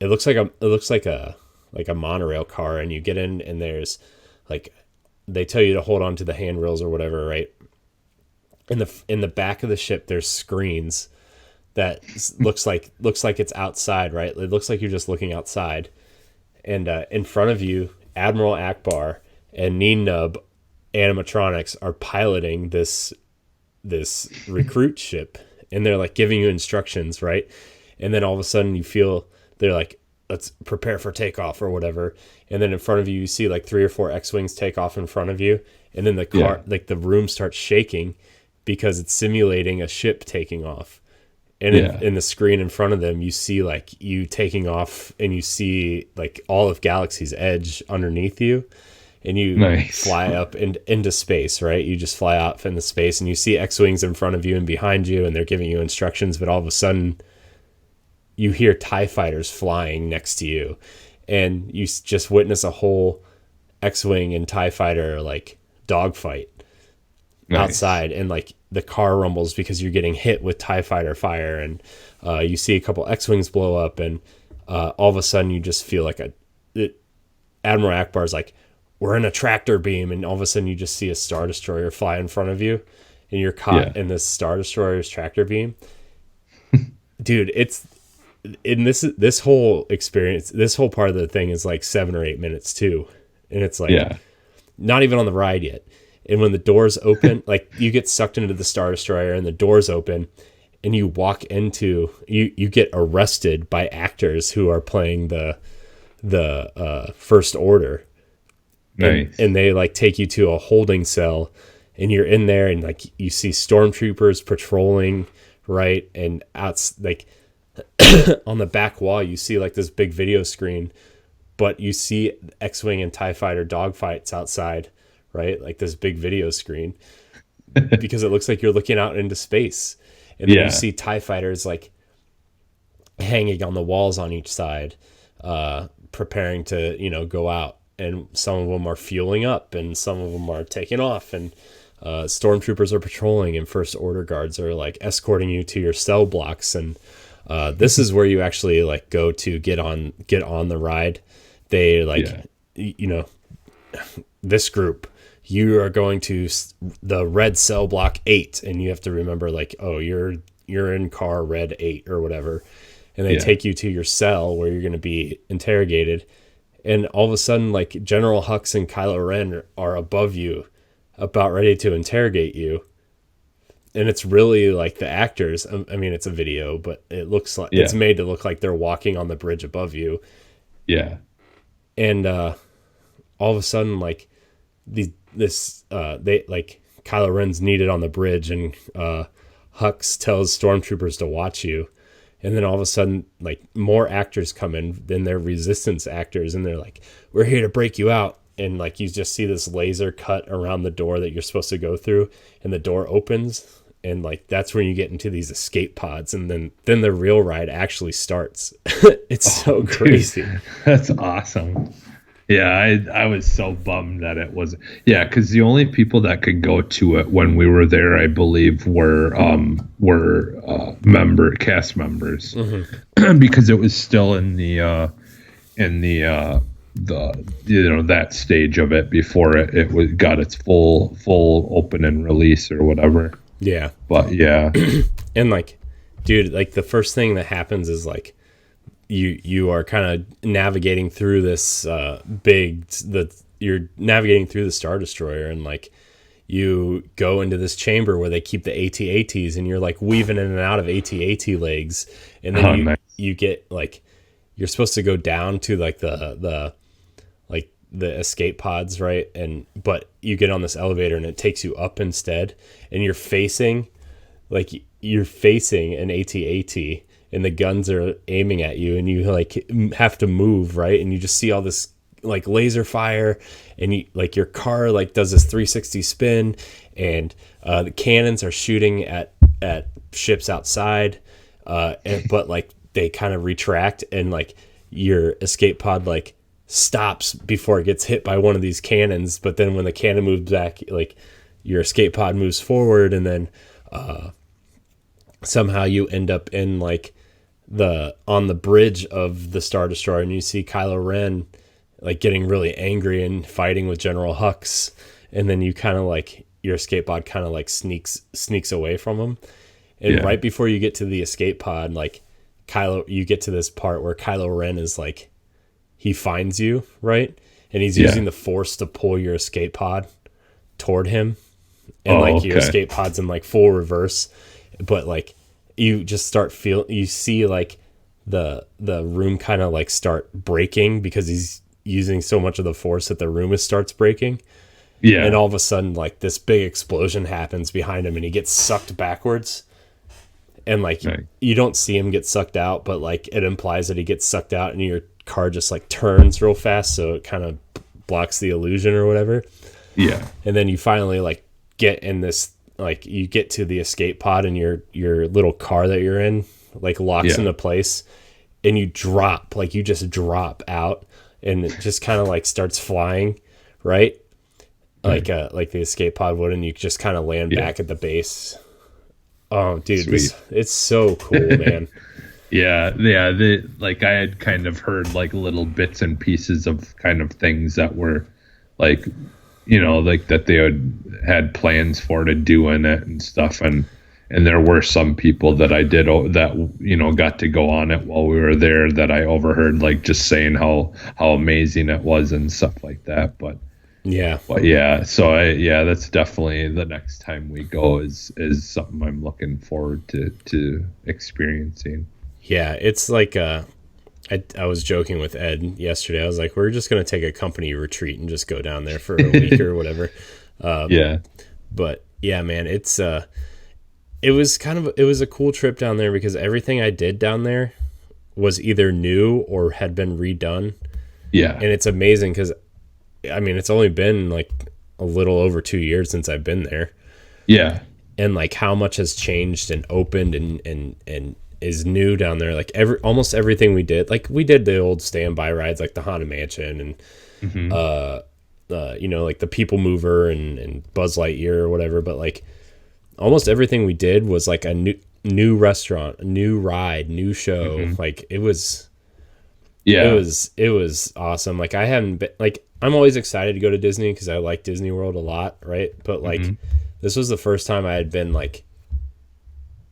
Speaker 3: looks like a monorail car, and you get in, and there's like, they tell you to hold on to the handrails or whatever, right? In the back of the ship, there's screens that looks like it's outside, right? It looks like you're just looking outside, and in front of you, Admiral Akbar and Neen Nub animatronics are piloting this recruit ship, and they're like giving you instructions, right? And then all of a sudden you feel they're like, let's prepare for takeoff or whatever. And then in front of you, you see like 3 or 4 X-wings take off in front of you. And then the car, like the room starts shaking because it's simulating a ship taking off. And in the screen in front of them, you see like you taking off, and you see like all of Galaxy's Edge underneath you. And you fly up into space, right? You just fly out into space, and you see X-wings in front of you and behind you, and they're giving you instructions. But all of a sudden, you hear TIE fighters flying next to you, and you just witness a whole X-wing and TIE fighter like dogfight outside, and like the car rumbles because you're getting hit with TIE fighter fire, and you see a couple X-wings blow up, and all of a sudden you just feel like Admiral Akbar's like, we're in a tractor beam, and all of a sudden you just see a Star Destroyer fly in front of you, and you're caught in this Star Destroyer's tractor beam. Dude, it's in this whole experience, this whole part of the thing is like 7 or 8 minutes too, and it's like not even on the ride yet. And when the doors open, like you get sucked into the Star Destroyer, and the doors open, and you walk into you get arrested by actors who are playing the First Order. And they like take you to a holding cell, and you're in there, and like you see stormtroopers patrolling, right? And out like on the back wall, you see like this big video screen, but you see X-wing and TIE fighter dogfights outside, right? Like this big video screen, because it looks like you're looking out into space, and then you see TIE fighters like hanging on the walls on each side, preparing to go out. And some of them are fueling up, and some of them are taking off, and stormtroopers are patrolling, and First Order guards are like escorting you to your cell blocks. And this is where you actually like go to get on the ride. They like, this group, you are going to the red cell block 8, and you have to remember like, oh, you're in car red 8 or whatever, and they take you to your cell where you're going to be interrogated. And all of a sudden, like General Hux and Kylo Ren are above you, about ready to interrogate you. And it's really like the actors. I mean, it's a video, but it looks like it's made to look like they're walking on the bridge above you. Yeah. And all of a sudden, like they like Kylo Ren's needed on the bridge, and Hux tells stormtroopers to watch you. And then all of a sudden, like more actors come in, then they're resistance actors, and they're like, we're here to break you out. And like you just see this laser cut around the door that you're supposed to go through, and the door opens, and like that's when you get into these escape pods, and then the real ride actually starts. It's so crazy.
Speaker 2: Dude, that's awesome. Yeah, I was so bummed that it was. Yeah, because the only people that could go to it when we were there, I believe, were cast members, because it was still in the that stage of it before it got its full open and release or whatever.
Speaker 3: Yeah,
Speaker 2: but yeah,
Speaker 3: and like, dude, like the first thing that happens is like, you are kind of navigating through this you're navigating through the Star Destroyer, and like you go into this chamber where they keep the AT-ATs, and you're like weaving in and out of AT-AT legs, and then you get like, you're supposed to go down to like the escape pods, right? But you get on this elevator, and it takes you up instead, and you're facing an AT-AT, and the guns are aiming at you, and you like have to move, right? And you just see all this like laser fire, and you like your car like does this 360 spin, and the cannons are shooting at ships outside, but like they kind of retract, and like your escape pod like stops before it gets hit by one of these cannons, but then when the cannon moves back, like your escape pod moves forward, and then somehow you end up in like on the bridge of the Star Destroyer, and you see Kylo Ren like getting really angry and fighting with General Hux, and then you kind of like your escape pod kind of like sneaks away from him, and right before you get to the escape pod, like you get to this part where Kylo Ren is like, he finds you, right, and he's using the Force to pull your escape pod toward him, and your escape pod's in like full reverse, but like you just you see like the room kind of like start breaking because he's using so much of the Force that the room starts breaking. Yeah. And all of a sudden, like this big explosion happens behind him, and he gets sucked backwards. And like you don't see him get sucked out, but like it implies that he gets sucked out, and your car just like turns real fast, so it kind of blocks the illusion or whatever. Yeah. And then you finally like get in this, like you get to the escape pod, and your little car that you're in like locks into place, and you just drop out, and it just kind of like starts flying, right? Like the escape pod would, and you just kind of land back at the base. Oh, dude, it's so cool, man.
Speaker 1: Like I had kind of heard like little bits and pieces of kind of things that were like, you know, like that they had plans for to do in it and stuff, and there were some people that I did that, you know, got to go on it while we were there that I overheard like just saying how amazing it was and stuff like that. But so that's definitely the next time we go is something I'm looking forward to experiencing.
Speaker 3: Yeah, it's like I was joking with Ed yesterday. I was like, we're just gonna take a company retreat and just go down there for a week or whatever. But yeah, man, it was a cool trip down there because everything I did down there was either new or had been redone. Yeah, and it's amazing because, I mean, it's only been like a little over 2 years since I've been there. Yeah. And like how much has changed and opened and is new down there. Like almost everything we did, like we did the old standby rides, like the Haunted Mansion and, you know, like the People Mover and Buzz Lightyear or whatever. But like almost everything we did was like a new restaurant, a new ride, new show. Like it was awesome. Like I hadn't been, like, I'm always excited to go to Disney because I like Disney World a lot, right? But like this was the first time I had been like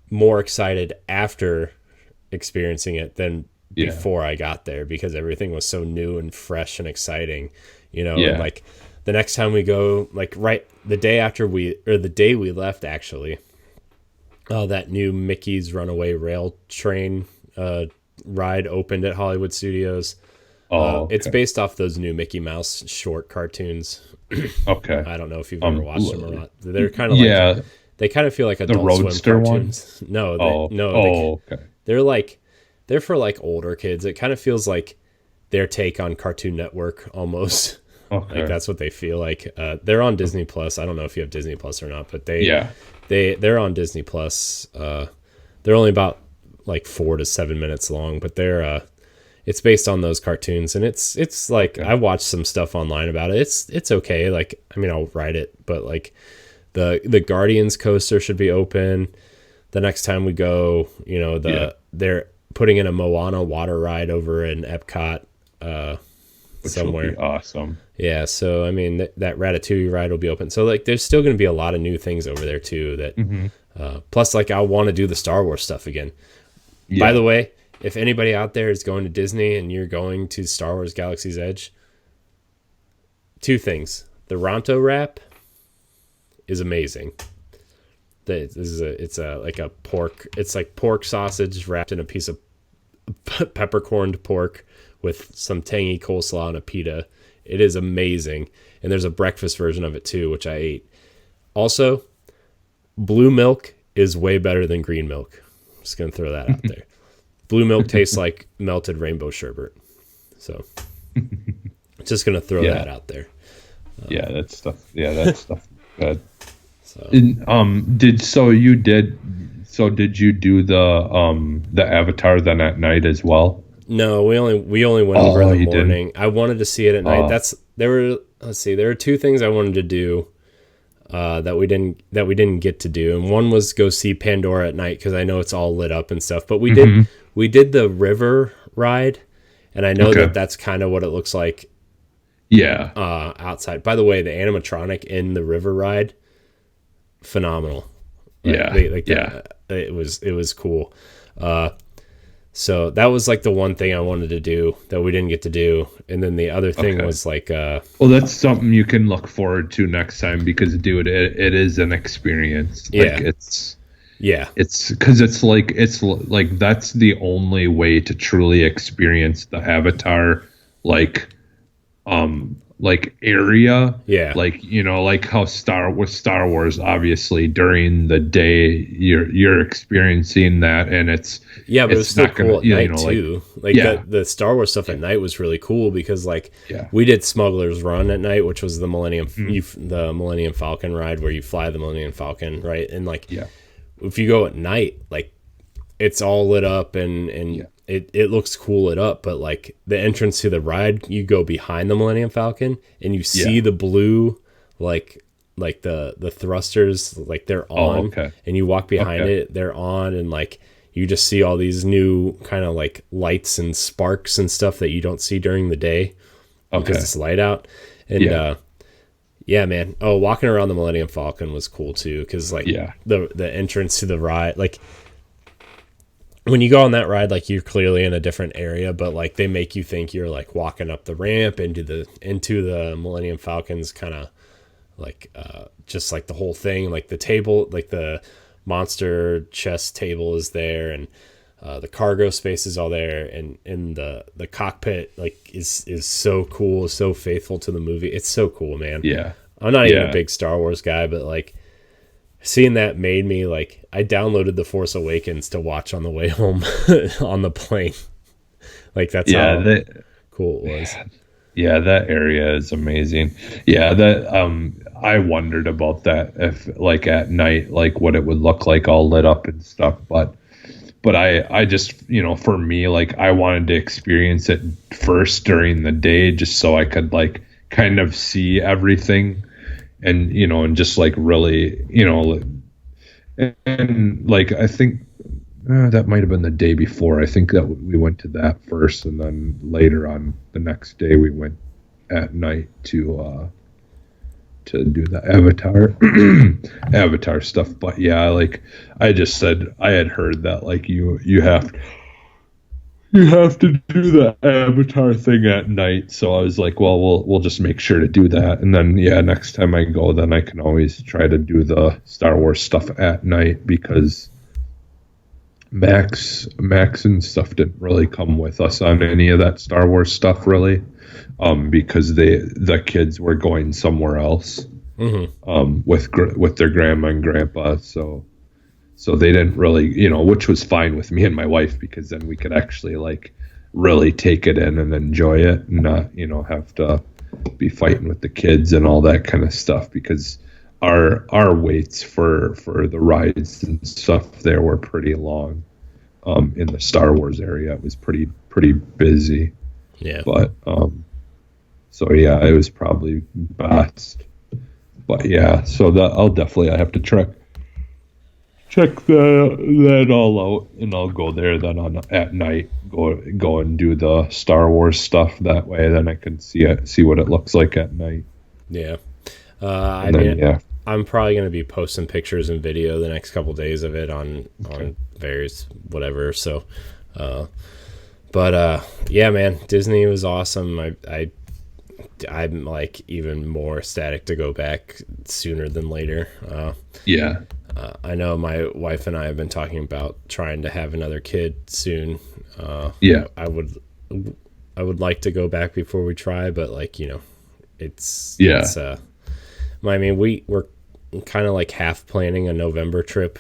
Speaker 3: more excited after experiencing it than before I got there, because everything was so new and fresh and exciting, you know. And like the next time we go, like right the day we left actually, that new Mickey's Runaway Rail Train ride opened at Hollywood Studios. It's based off those new Mickey Mouse short cartoons. Okay. I don't know if you've ever watched them or not. They're kind of like, they kind of feel like Adult Swim cartoons. No, they're for like older kids. It kind of feels like their take on Cartoon Network almost. Okay. Like that's what they feel like. They're on Disney Plus. I don't know if you have Disney Plus or not, but they're on Disney Plus. They're only about like 4 to 7 minutes long, but it's based on those cartoons, and it's like I watched some stuff online about it. It's okay. Like, I mean, I'll ride it, but like the Guardians coaster should be open the next time we go. You know, they're putting in a Moana water ride over in Epcot somewhere.
Speaker 1: Will be awesome.
Speaker 3: Yeah, so I mean that Ratatouille ride will be open. So like there's still going to be a lot of new things over there too. That plus like I want to do the Star Wars stuff again. Yeah. By the way, if anybody out there is going to Disney and you're going to Star Wars Galaxy's Edge, 2 things. The Ronto wrap is amazing. It's like pork sausage wrapped in a piece of peppercorned pork with some tangy coleslaw and a pita. It is amazing. And there's a breakfast version of it too, which I ate. Also, blue milk is way better than green milk. I'm just going to throw that out there. Blue milk tastes like melted rainbow sherbet. So Just gonna throw
Speaker 2: Yeah.
Speaker 3: that out there.
Speaker 2: Yeah, that stuff. Yeah, that stuff. Good.
Speaker 3: So
Speaker 2: Did you do the Avatar then at night as well?
Speaker 3: no, we only went over in
Speaker 2: Oh,
Speaker 3: the
Speaker 2: you didn't.
Speaker 3: morning. I wanted to see it at night. There were two things I wanted to do that we didn't get to do, and one was go see Pandora at night because I know it's all lit up and stuff. But we did the river ride, and I know
Speaker 2: Okay.
Speaker 3: that's kind of what it looks like
Speaker 2: Yeah.
Speaker 3: outside. By the way, the animatronic in the river ride, phenomenal.
Speaker 2: Yeah. Yeah.
Speaker 3: It was cool. So that was like the one thing I wanted to do that we didn't get to do, and then the other thing
Speaker 2: Okay.
Speaker 3: was like
Speaker 2: Well, that's something you can look forward to next time because, dude, it is an experience. Like,
Speaker 3: Yeah.
Speaker 2: it's because it's like that's the only way to truly experience the Avatar, like area.
Speaker 3: Yeah.
Speaker 2: Like, like how Star Wars, obviously during the day you're experiencing that, and it's
Speaker 3: yeah, but it was still
Speaker 2: not gonna,
Speaker 3: cool at night too. Like
Speaker 2: Yeah.
Speaker 3: the Star Wars stuff at night was really cool because like
Speaker 2: Yeah.
Speaker 3: we did Smuggler's Run at night, which was the the Millennium Falcon ride where you fly the Millennium Falcon, right? And like
Speaker 2: Yeah.
Speaker 3: if you go at night, like it's all lit up and it looks cool lit up, but like the entrance to the ride, you go behind the Millennium Falcon and you see the blue like the thrusters, like they're on,
Speaker 2: okay.
Speaker 3: and you walk behind
Speaker 2: Okay.
Speaker 3: it, they're on, and like you just see all these new kind of like lights and sparks and stuff that you don't see during the day because it's light out. And yeah, man. Oh, walking around the Millennium Falcon was cool too, because like the entrance to the ride, like when you go on that ride, like you're clearly in a different area, but like they make you think you're like walking up the ramp into the Millennium Falcon's kind of like just like the whole thing, like the table, like the monster chess table is there, and the cargo space is all there, and the cockpit like is so cool, so faithful to the movie. It's so cool, man.
Speaker 2: Yeah.
Speaker 3: I'm not even a big Star Wars guy, but like seeing that made me like, I downloaded The Force Awakens to watch on the way home on the plane. Like that's how cool it was.
Speaker 2: Yeah, that area is amazing. Yeah, that I wondered about that, if like at night, like what it would look like all lit up and stuff. But I just, for me, like I wanted to experience it first during the day just so I could like kind of see everything and, and just like really, and like I think that might have been the day before. I think that we went to that first, and then later on the next day we went at night to do the Avatar stuff. But yeah, like I just said, I had heard that like you have to do the Avatar thing at night. So I was like, well, we'll just make sure to do that, and then next time I go, then I can always try to do the Star Wars stuff at night, because Max and stuff didn't really come with us on any of that Star Wars stuff, really, because the kids were going somewhere else, with their grandma and grandpa, so they didn't really, which was fine with me and my wife, because then we could actually like really take it in and enjoy it, and not have to be fighting with the kids and all that kind of stuff, because our waits for the rides and stuff there were pretty long. In the Star Wars area, it was pretty busy.
Speaker 3: Yeah.
Speaker 2: But so yeah, it was probably best. But yeah, so I have to check that all out, and I'll go there then at night. Go and do the Star Wars stuff that way. Then I can see what it looks like at night.
Speaker 3: Yeah. I'm probably going to be posting pictures and video the next couple days of it on various whatever. So, yeah, man, Disney was awesome. I'm like even more ecstatic to go back sooner than later. I know my wife and I have been talking about trying to have another kid soon. I would like to go back before we try, but like, I mean, we're kind of like half planning a November trip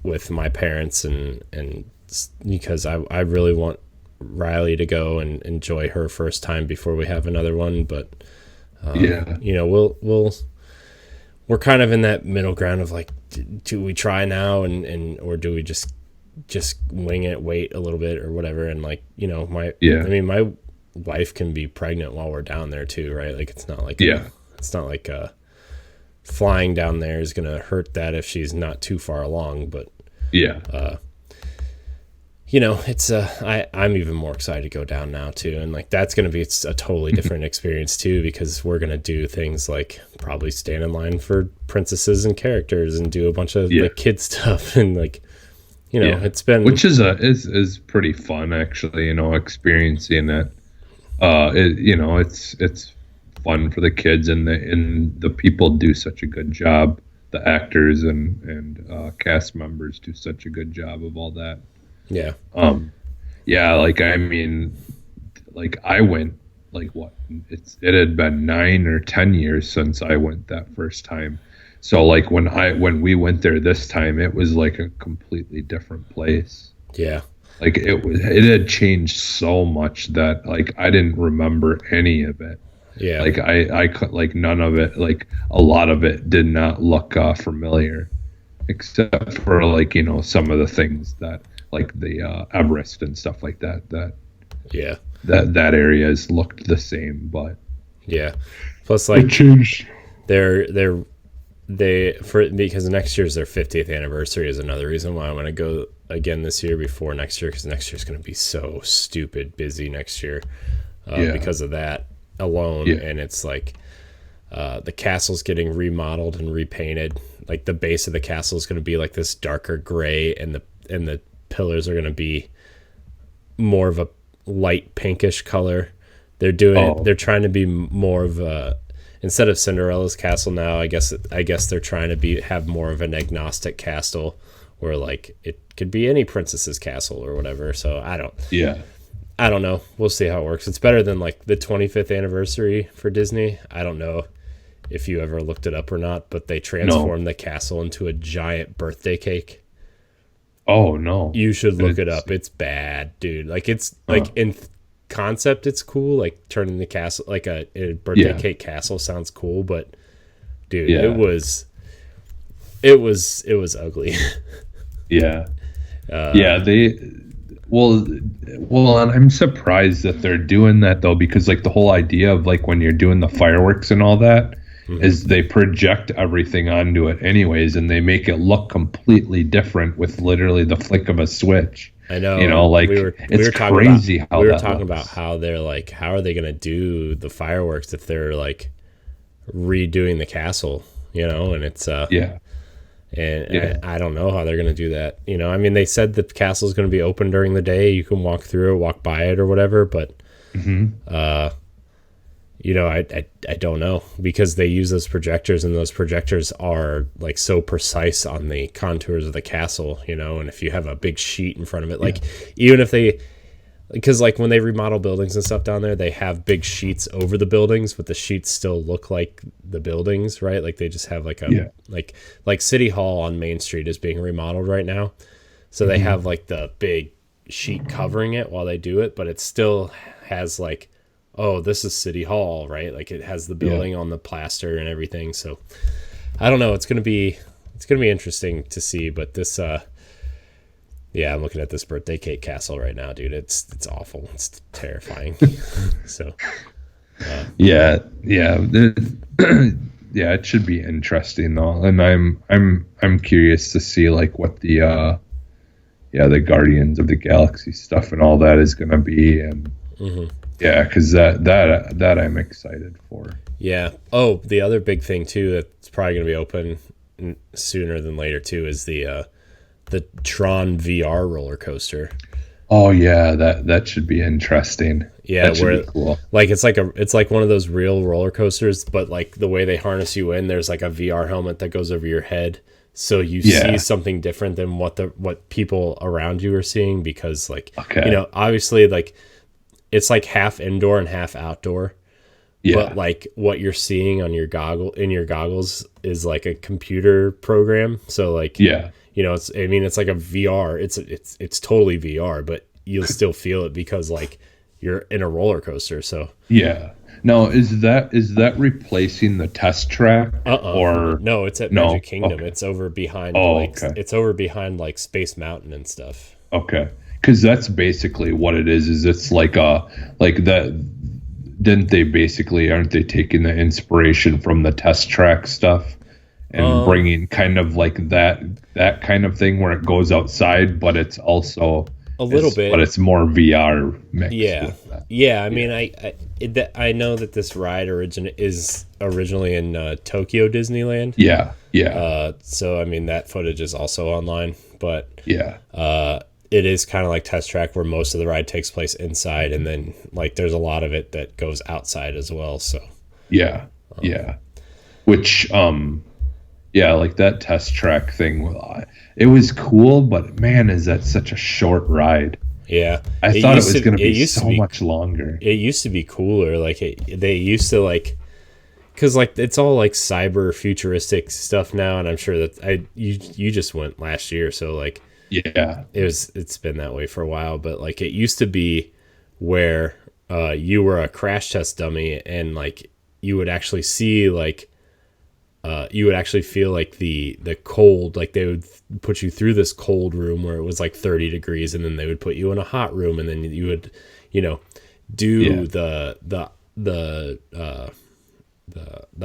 Speaker 3: with my parents, and because I really want Riley to go and enjoy her first time before we have another one. But
Speaker 2: Yeah.
Speaker 3: you know, we're kind of in that middle ground of like, do we try now and or do we just wing it, wait a little bit or whatever? And like, you know, my wife can be pregnant while we're down there too, right? Like it's not like flying down there is gonna hurt that if she's not too far along. But you know, it's I'm even more excited to go down now too, and like that's gonna be a totally different experience too, because we're gonna do things like probably stand in line for princesses and characters and do a bunch of like kid stuff and like, you know, it's been,
Speaker 2: which is pretty fun actually, you know, experiencing it. You know, it's fun for the kids, and the people do such a good job. The actors and cast members do such a good job of all that.
Speaker 3: Yeah.
Speaker 2: Like I mean, like I went like what it had been 9 or 10 years since I went that first time. So like when we went there this time, it was like a completely different place.
Speaker 3: Yeah.
Speaker 2: Like it had changed so much that like I didn't remember any of it.
Speaker 3: Yeah.
Speaker 2: Like I could, like none of it, like a lot of it did not look familiar, except for like, you know, some of the things that like the Everest and stuff like that that areas looked the same, but
Speaker 3: plus like
Speaker 2: it changed.
Speaker 3: Because next year's their 50th anniversary is another reason why I want to go again this year before next year, because next year's going to be so stupid busy next year because of that alone. And it's like the castle's getting remodeled and repainted. Like the base of the castle is going to be like this darker gray, and the pillars are going to be more of a light pinkish color. They're trying to be more of a, instead of Cinderella's castle now, I guess they're trying to have more of an agnostic castle, where like it could be any princess's castle or whatever. So I don't know. We'll see how it works. It's better than like the 25th anniversary for Disney. I don't know if you ever looked it up or not, but they transformed the castle into a giant birthday cake.
Speaker 2: Oh no.
Speaker 3: You should look it up. It's bad, dude. Like it's like in concept it's cool, like turning the castle like a birthday cake castle sounds cool, but dude, it was ugly.
Speaker 2: And I'm surprised that they're doing that though, because like the whole idea of like when you're doing the fireworks and all that is they project everything onto it anyways, and they make it look completely different with literally the flick of a switch.
Speaker 3: I know.
Speaker 2: You know, like it's crazy how we were talking
Speaker 3: about how they're like, how are they going to do the fireworks if they're like redoing the castle, you know? And it's I don't know how they're going to do that. You know, I mean, they said the castle is going to be open during the day. You can walk through or walk by it or whatever, but you know, I don't know, because they use those projectors, and those projectors are like so precise on the contours of the castle, you know, and if you have a big sheet in front of it, like even if because like when they remodel buildings and stuff down there, they have big sheets over the buildings, but the sheets still look like the buildings, right? Like they just have like a like City Hall on Main Street is being remodeled right now, so they have like the big sheet covering it while they do it, but it still has like, oh, this is City Hall, right? Like it has the building on the plaster and everything. So I don't know. It's gonna be interesting to see. But this, I'm looking at this birthday cake castle right now, dude. It's awful. It's terrifying. So
Speaker 2: it should be interesting though, and I'm curious to see like what the Guardians of the Galaxy stuff and all that is gonna be, and because that I'm excited for.
Speaker 3: Yeah. Oh, the other big thing too that's probably going to be open sooner than later too is the Tron VR roller coaster.
Speaker 2: Oh yeah, that should be interesting.
Speaker 3: Yeah,
Speaker 2: that should be cool.
Speaker 3: Like it's like one of those real roller coasters, but like the way they harness you in, there's like a VR helmet that goes over your head, so you see something different than what people around you are seeing, because like you know, obviously like it's like half indoor and half outdoor. But like what you're seeing on your goggles is like a computer program. So like you know, it's like a VR. It's totally VR, but you'll still feel it because like you're in a roller coaster. So
Speaker 1: Yeah. Now, is that replacing the test track or
Speaker 3: no, it's at
Speaker 1: no?
Speaker 3: Magic Kingdom.
Speaker 1: Okay.
Speaker 3: It's over behind
Speaker 1: Oh, okay.
Speaker 3: it's over behind like Space Mountain and stuff.
Speaker 1: Okay. Because that's basically what it is. Is it's like that? Didn't they basically, aren't they taking the inspiration from the test track stuff and bringing kind of like that kind of thing where it goes outside, but it's also
Speaker 3: A little bit,
Speaker 1: but it's more VR mixed
Speaker 3: yeah,
Speaker 1: with that.
Speaker 3: yeah. I mean, I know that this ride is originally in Tokyo Disneyland.
Speaker 1: Yeah, yeah,
Speaker 3: So I mean that footage is also online, but
Speaker 1: yeah,
Speaker 3: it is kind of like Test Track where most of the ride takes place inside, and then like there's a lot of it that goes outside as well. So
Speaker 1: yeah, yeah. Which yeah, like that test track thing. It was cool, but man, is that such a short ride?
Speaker 3: yeah,
Speaker 1: I thought it was going to be so much longer.
Speaker 3: It used to be cooler. Like they used to like, because like it's all like cyber futuristic stuff now, and I'm sure that you just went last year, so like
Speaker 1: Yeah,
Speaker 3: it's been that way for a while. But like it used to be where you were a crash test dummy, and like you would actually see like you would actually feel like the cold, like they would put you through this cold room where it was like 30 degrees, and then they would put you in a hot room, and then you would, you know, do the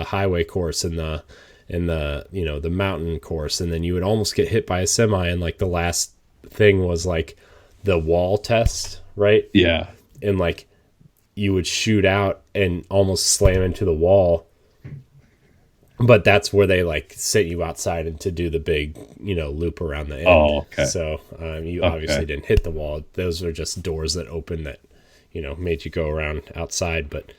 Speaker 3: highway course and the you know the mountain course, and then you would almost get hit by a semi, and like the last thing was like the wall test, right?
Speaker 1: yeah,
Speaker 3: And like you would shoot out and almost slam into the wall. But that's where they like sent you outside and to do the big, you know, loop around the end.
Speaker 1: Oh, okay.
Speaker 3: So you obviously didn't hit the wall. Those are just doors that open that, you know, made you go around outside. But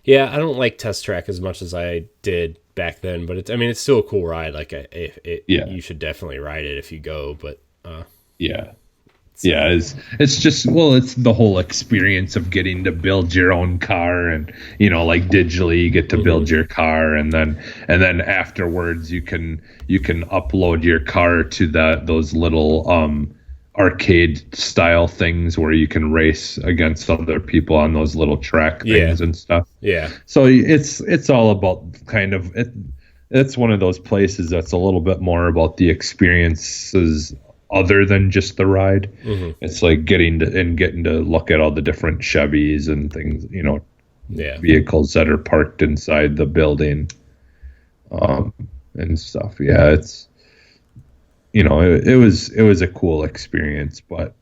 Speaker 3: yeah, I don't like Test Track as much as I did back then. But it's still a cool ride. Like you should definitely ride it if you go. But
Speaker 1: yeah. Yeah, it's just, well, it's the whole experience of getting to build your own car, and you know, like digitally you get to build your car, and then afterwards you can upload your car to those little arcade style things where you can race against other people on those little track things and stuff.
Speaker 3: Yeah.
Speaker 1: So it's all about kind of it's one of those places that's a little bit more about the experiences other than just the ride. It's like getting to look at all the different Chevys and things, you know, vehicles that are parked inside the building, and stuff. Yeah, it's, you know, it was a cool experience, but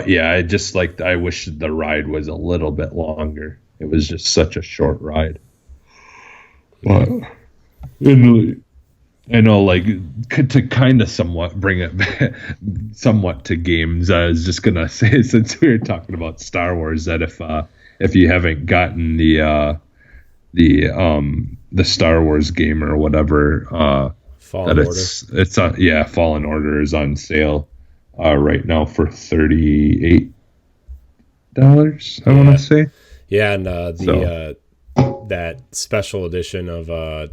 Speaker 1: yeah, I wish the ride was a little bit longer. It was just such a short ride. But I know, like, to kind of somewhat bring it back, somewhat to games. I was just gonna say, since we were talking about Star Wars, that if you haven't gotten the Star Wars game or whatever,
Speaker 3: Fallen Order.
Speaker 1: It's on, Fallen Order is on sale right now for $38. I want to say.
Speaker 3: Yeah, and that special edition of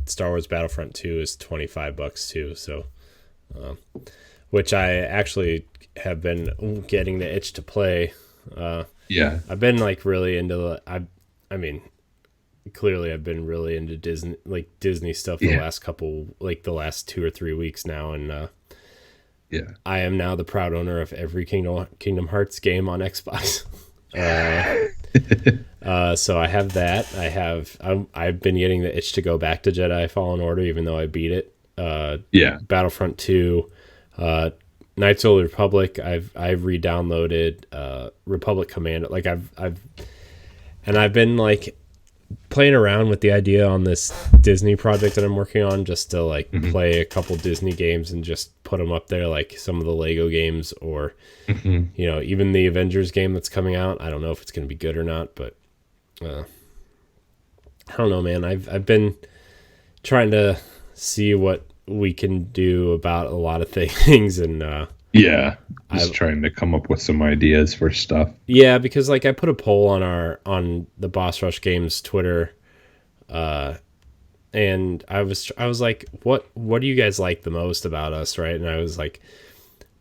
Speaker 3: Star Wars Battlefront 2 is $25 too. So, which I actually have been getting the itch to play. I've been like really into clearly I've been really into Disney stuff the last 2 or 3 weeks now, and I am now the proud owner of every Kingdom Hearts game on Xbox. So I have that. I've been getting the itch to go back to Jedi Fallen Order, even though I beat it. Battlefront 2, Knights of the Republic. I've re-downloaded Republic Commando. Like I've been like playing around with the idea on this Disney project that I'm working on, just to like play a couple Disney games and just put them up there, like some of the Lego games, or you know, even the Avengers game that's coming out. I don't know if it's going to be good or not, but I don't know, man. I've been trying to see what we can do about a lot of things, and
Speaker 1: trying to come up with some ideas for stuff.
Speaker 3: Yeah, because like I put a poll on the Boss Rush Games Twitter, and I was like, what do you guys like the most about us, right? And I was like,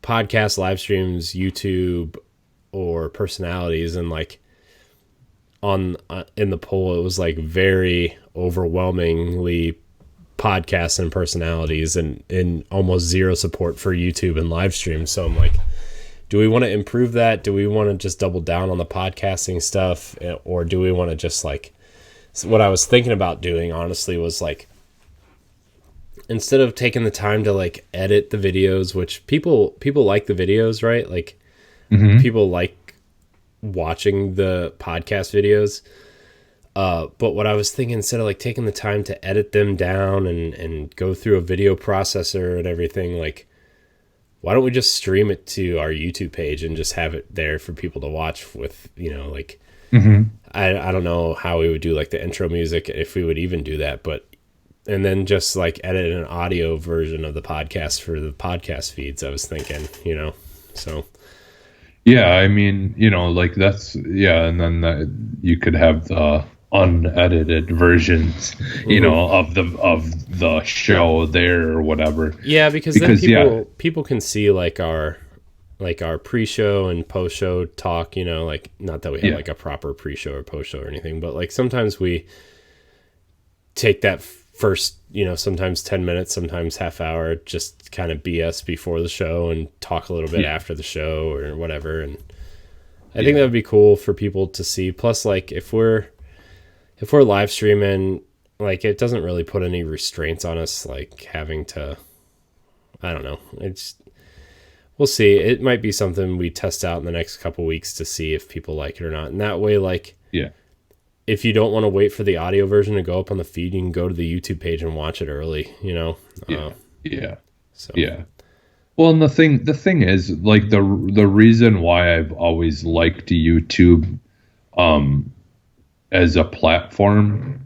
Speaker 3: podcast, live streams, YouTube, or personalities, and like on in the poll it was like very overwhelmingly podcasts and personalities, and almost zero support for YouTube and live streams. So I'm like, do we want to improve that? Do we want to just double down on the podcasting stuff, or do we want to just like, so what I was thinking about doing honestly was like, instead of taking the time to like edit the videos, which people like the videos, right? Like people like watching the podcast videos. But what I was thinking, instead of like taking the time to edit them down and go through a video processor and everything, like, why don't we just stream it to our YouTube page and just have it there for people to watch with, like, I don't know how we would do like the intro music, if we would even do that, but, and then just like edit an audio version of the podcast for the podcast feeds, I was thinking, so.
Speaker 1: Yeah, I mean, like that's, and then you could have the unedited versions, of the show there or whatever.
Speaker 3: Yeah, because then people can see like our pre-show and post-show talk, like, not that we have like a proper pre-show or post-show or anything, but like sometimes we take that first, sometimes 10 minutes, sometimes half hour, just kind of BS before the show and talk a little bit after the show or whatever. And I think that would be cool for people to see. Plus, like, if we're live streaming, like, it doesn't really put any restraints on us, like having to, I don't know. We'll see. It might be something we test out in the next couple weeks to see if people like it or not. And that way, like, if you don't want to wait for the audio version to go up on the feed, you can go to the YouTube page and watch it early,
Speaker 1: Well, and the thing is, like, the reason why I've always liked YouTube as a platform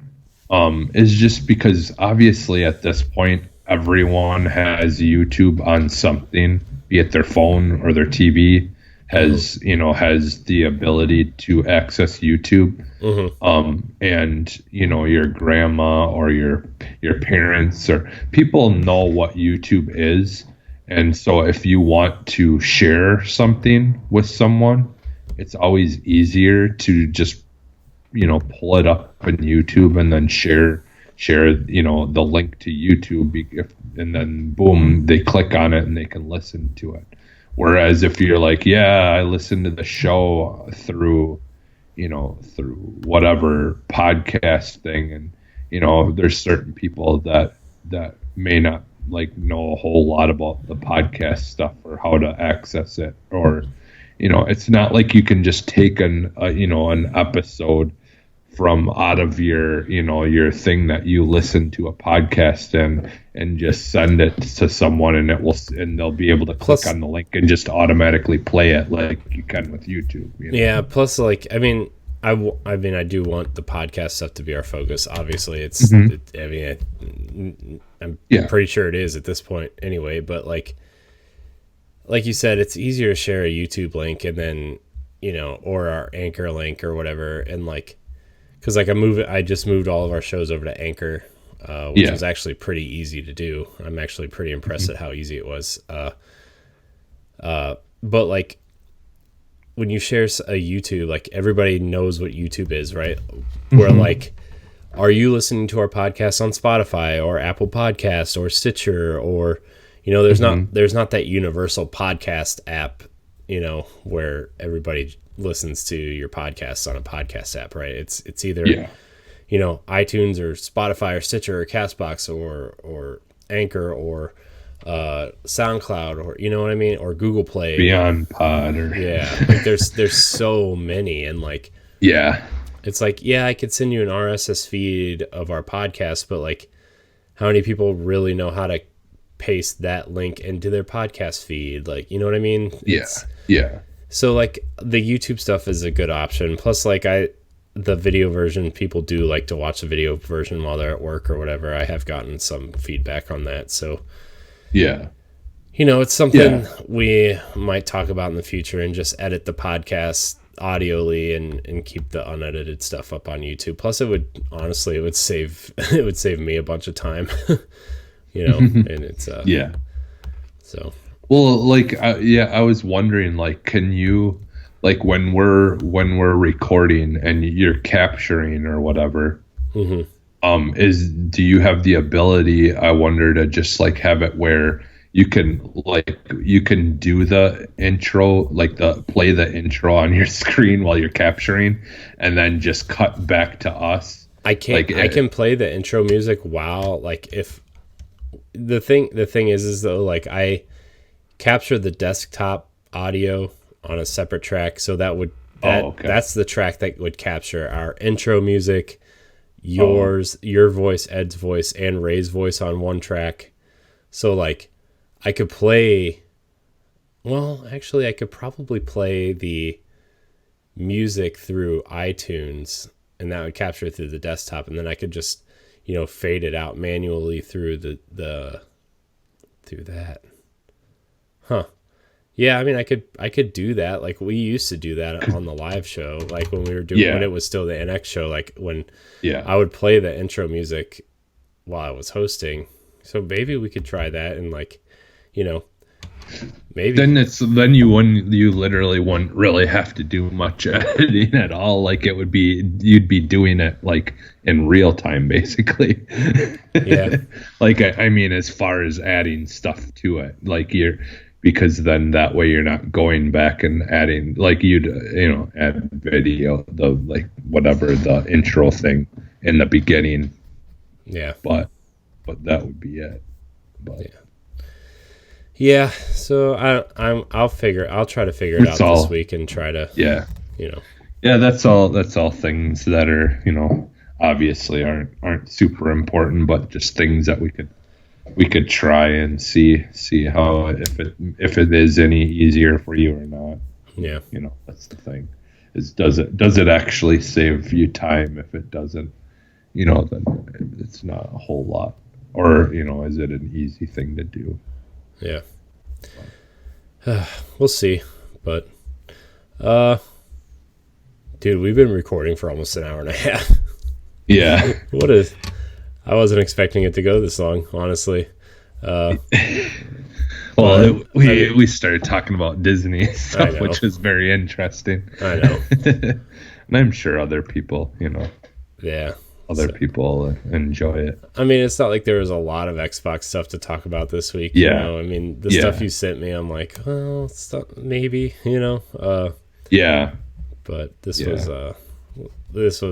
Speaker 1: is just because obviously at this point everyone has YouTube on something, be it their phone or their TV has the ability to access YouTube. And your grandma or your parents or people know what YouTube is. And so if you want to share something with someone, it's always easier to just, pull it up on YouTube and then share, the link to YouTube. And then boom, they click on it and they can listen to it. Whereas if you're like, I listened to the show through whatever podcast thing, and, there's certain people that may not like know a whole lot about the podcast stuff or how to access it, or, it's not like you can just take an episode from out of your thing that you listen to a podcast and just send it to someone and they'll be able to click on the link and just automatically play it like you can with YouTube.
Speaker 3: Yeah. Plus, like, I mean, I do want the podcast stuff to be our focus. Obviously, I'm pretty sure it is at this point anyway. But like you said, it's easier to share a YouTube link and then or our Anchor link or whatever, and like. Because like I just moved all of our shows over to Anchor, which was actually pretty easy to do. I'm actually pretty impressed at how easy it was. But like when you share a YouTube, like everybody knows what YouTube is, right? Where like, are you listening to our podcast on Spotify or Apple Podcasts or Stitcher or there's not that universal podcast app, where everybody listens to your podcasts on a podcast app, right? It's either iTunes or Spotify or Stitcher or Castbox or Anchor or SoundCloud, or you know what I mean, or Google Play,
Speaker 1: Beyond Pod, or
Speaker 3: like there's so many, and like it's like I could send you an RSS feed of our podcast, but like how many people really know how to paste that link into their podcast feed? Like, you know what I mean? So like the YouTube stuff is a good option. Plus, like the video version, people do like to watch the video version while they're at work or whatever. I have gotten some feedback on that. So it's something we might talk about in the future, and just edit the podcast audioly and keep the unedited stuff up on YouTube. Plus, it would save me a bunch of time, and it's so.
Speaker 1: Well, like, I was wondering, like, can you, like when we're recording and you're capturing or whatever, do you have the ability, I wonder, to just like have it where you can do the intro, like play the intro on your screen while you're capturing, and then just cut back to us?
Speaker 3: I can play the intro music while, like, if the thing is though, like, I capture the desktop audio on a separate track, so that's the track that would capture our intro music, your voice, Ed's voice, and Ray's voice on one track. So like I could play, well, actually I could probably play the music through iTunes, and that would capture it through the desktop, and then I could just, fade it out manually through through that. Huh. Yeah, I mean, I could do that. Like, we used to do that on the live show, like when we were doing, when it was still the NX show, like when I would play the intro music while I was hosting. So maybe we could try that, and like, maybe
Speaker 1: then you literally wouldn't really have to do much editing at all. Like, you'd be doing it like in real time, basically.
Speaker 3: Yeah.
Speaker 1: Like, I mean, as far as adding stuff to it, like because then that way you're not going back and adding, like, you'd add video, the like whatever the intro thing in the beginning.
Speaker 3: Yeah.
Speaker 1: But that would be it. But
Speaker 3: yeah. So I'll try to figure it out this week and try to
Speaker 1: Yeah, that's all things that are, obviously aren't super important, but just things that we could try and see how, if it is any easier for you or not.
Speaker 3: Yeah.
Speaker 1: That's the thing. Is does it actually save you time? If it doesn't, then it's not a whole lot. Or, is it an easy thing to do?
Speaker 3: Yeah. We'll see. But dude, we've been recording for almost an hour and a half.
Speaker 1: Yeah.
Speaker 3: I wasn't expecting it to go this long, honestly.
Speaker 1: We started talking about Disney stuff, which was very interesting.
Speaker 3: I know.
Speaker 1: And I'm sure other people,
Speaker 3: yeah,
Speaker 1: people enjoy it.
Speaker 3: I mean, it's not like there was a lot of Xbox stuff to talk about this week.
Speaker 1: Yeah.
Speaker 3: I mean, the stuff you sent me, I'm like, well, maybe,
Speaker 1: Yeah.
Speaker 3: But this was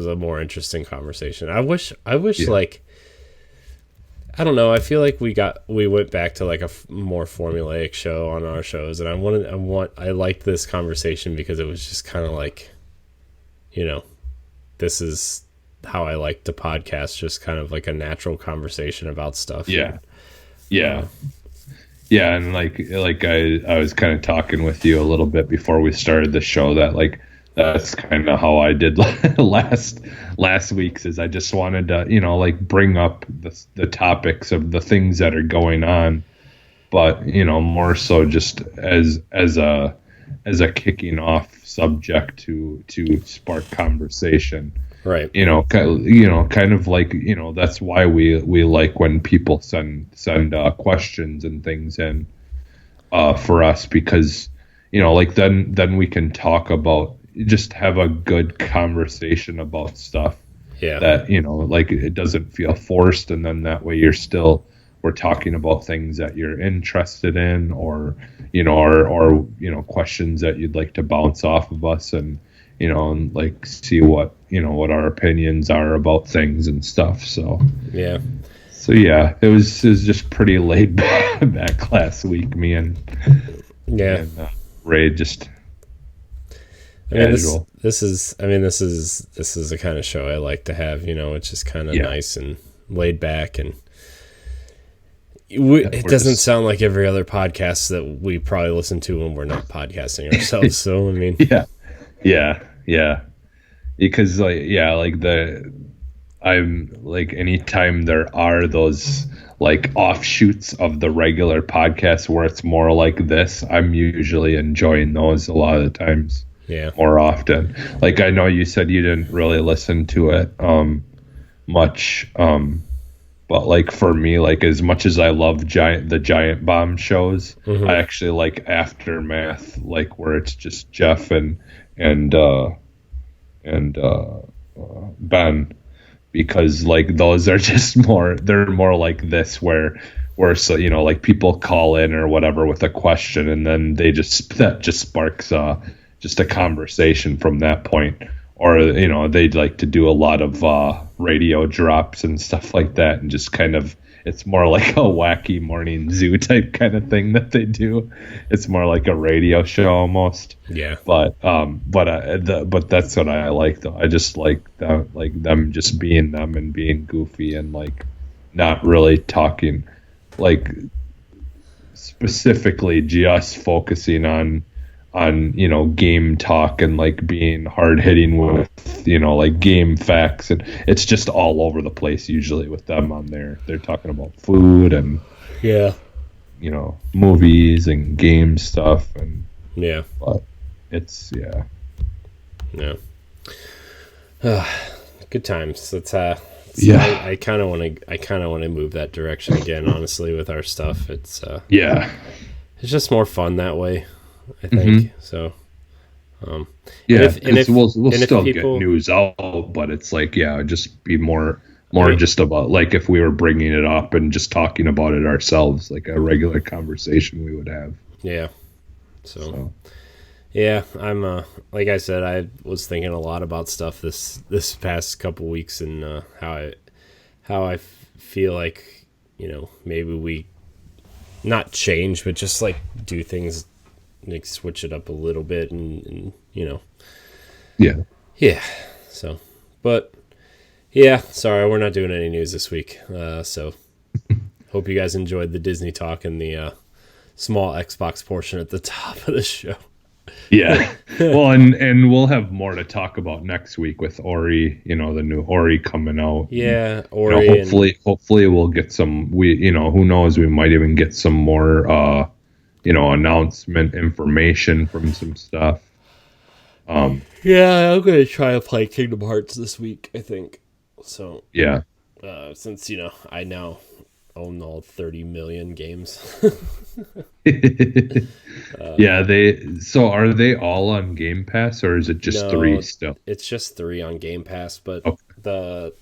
Speaker 3: a more interesting conversation. I wish like, I don't know. I feel like we went back to like a more formulaic show on our shows, and I liked this conversation because it was just kind of like, this is how I like to podcast, just kind of like a natural conversation about stuff.
Speaker 1: Yeah. Yeah. Yeah. And like I was kind of talking with you a little bit before we started the show that like, that's kind of how I did last week's, is I just wanted to, like bring up the topics of the things that are going on, but, more so just as a kicking off subject to spark conversation.
Speaker 3: Right.
Speaker 1: Kind of like, that's why we like when people send questions and things in for us, because, like then we can talk about, just have a good conversation about stuff.
Speaker 3: Yeah.
Speaker 1: That, like it doesn't feel forced, and then that way we're talking about things that you're interested in, or questions that you'd like to bounce off of us, and and like see what our opinions are about things and stuff. So
Speaker 3: yeah.
Speaker 1: It was just pretty laid back last week. Me and Ray just.
Speaker 3: I mean, this is the kind of show I like to have. It's just kind of nice and laid back, and it doesn't sound like every other podcast that we probably listen to when we're not podcasting ourselves. So I mean,
Speaker 1: yeah, because I'm like, anytime there are those like offshoots of the regular podcast where it's more like this, I'm usually enjoying those a lot of the times.
Speaker 3: Yeah.
Speaker 1: More often. Like, I know you said you didn't really listen to it much But like for me, like as much as I love the Giant Bomb shows, I actually like Aftermath, like where it's just Jeff and and uh, Ben, because like those are just they're more like this where so like people call in or whatever with a question, and then that just sparks just a conversation from that point. Or they'd like to do a lot of radio drops and stuff like that, and just kind of, it's more like a wacky morning zoo type kind of thing that they do. It's more like a radio show almost.
Speaker 3: Yeah.
Speaker 1: But that's what I like though. I just like them just being them and being goofy and like not really talking, like specifically just focusing on game talk and like being hard hitting with like game facts, and it's just all over the place usually with them on there. They're talking about food and movies and game stuff, and but it's
Speaker 3: good times. It's I kind of want to move that direction again, honestly, with our stuff. It's just more fun that way, I think. So
Speaker 1: we'll still get news out, but it's like just be more just about like if we were bringing it up and just talking about it ourselves, like a regular conversation we would have.
Speaker 3: So I'm like I said, I was thinking a lot about stuff this past couple weeks, and how I feel like maybe we not change, but just like do things, like switch it up a little bit, and so, but sorry, we're not doing any news this week, so hope you guys enjoyed the Disney talk and the small Xbox portion at the top of the show.
Speaker 1: Well, and we'll have more to talk about next week with Ori, the new Ori coming out.
Speaker 3: Ori,
Speaker 1: hopefully we'll get some, who knows, we might even get some more announcement information from some stuff.
Speaker 3: I'm gonna try to play Kingdom Hearts this week, I think. So since I now own all 30 million games.
Speaker 1: Are they all on Game Pass, or is it just 3 still?
Speaker 3: It's just 3 on Game Pass, but the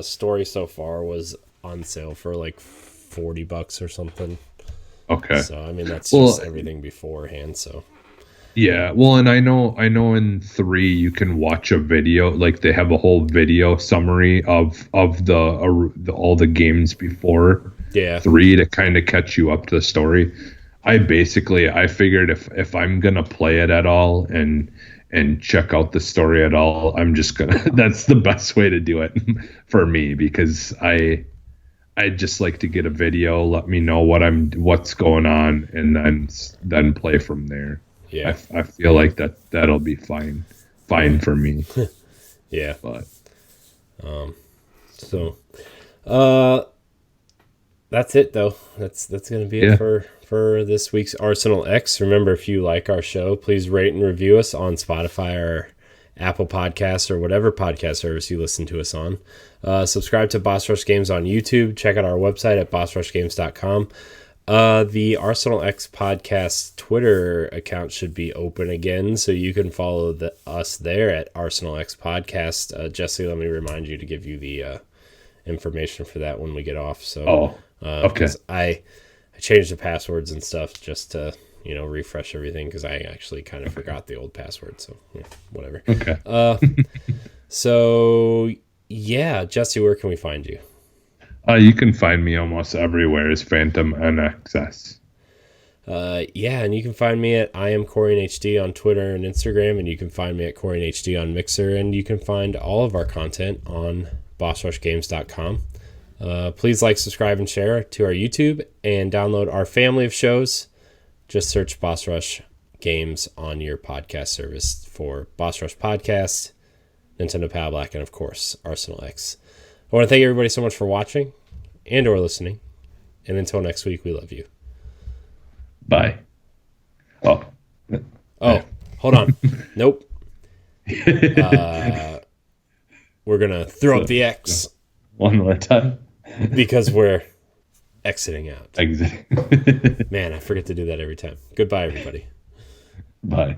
Speaker 3: story so far was on sale for like $40 or something.
Speaker 1: Okay.
Speaker 3: So I mean that's just everything beforehand. So.
Speaker 1: Yeah, well, and I know in 3 you can watch a video, like they have a whole video summary of the all the games before 3 to kind of catch you up to the story. I figured if I'm gonna play it at all and check out the story at all, I'm just gonna that's the best way to do it for me, because I just like to get a video, let me know what's going on, and then play from there. I feel like that'll be fine for me.
Speaker 3: But that's it though. That's gonna be it for this week's Arsenal X. Remember, if you like our show, please rate and review us on Spotify or Apple Podcasts or whatever podcast service you listen to us on. Subscribe to Boss Rush Games on YouTube. Check out our website at bossrushgames.com. The Arsenal X podcast Twitter account should be open again, so you can follow us there at Arsenal X podcast. Jesse, let me remind you to give you the information for that when we get off. So, okay. I changed the passwords and stuff just to refresh everything, because I actually kind of forgot the old password. So whatever.
Speaker 1: Okay.
Speaker 3: So Jesse, where can we find you?
Speaker 1: You can find me almost everywhere as Phantom NXS.
Speaker 3: And you can find me at I am Corian HD on Twitter and Instagram, and you can find me at Corian HD on Mixer, and you can find all of our content on bossrushgames.com. Please like, subscribe, and share to our YouTube, and download our family of shows. Just search Boss Rush Games on your podcast service for Boss Rush Podcast, Nintendo Power Black, and of course Arsenal X. I want to thank everybody so much for watching and or listening. And until next week, we love you.
Speaker 1: Bye.
Speaker 3: Oh, hold on. Nope. We're going to throw up the X.
Speaker 1: One more time.
Speaker 3: because we're exiting out.
Speaker 1: Exit.
Speaker 3: Man, I forget to do that every time. Goodbye, everybody.
Speaker 1: Bye.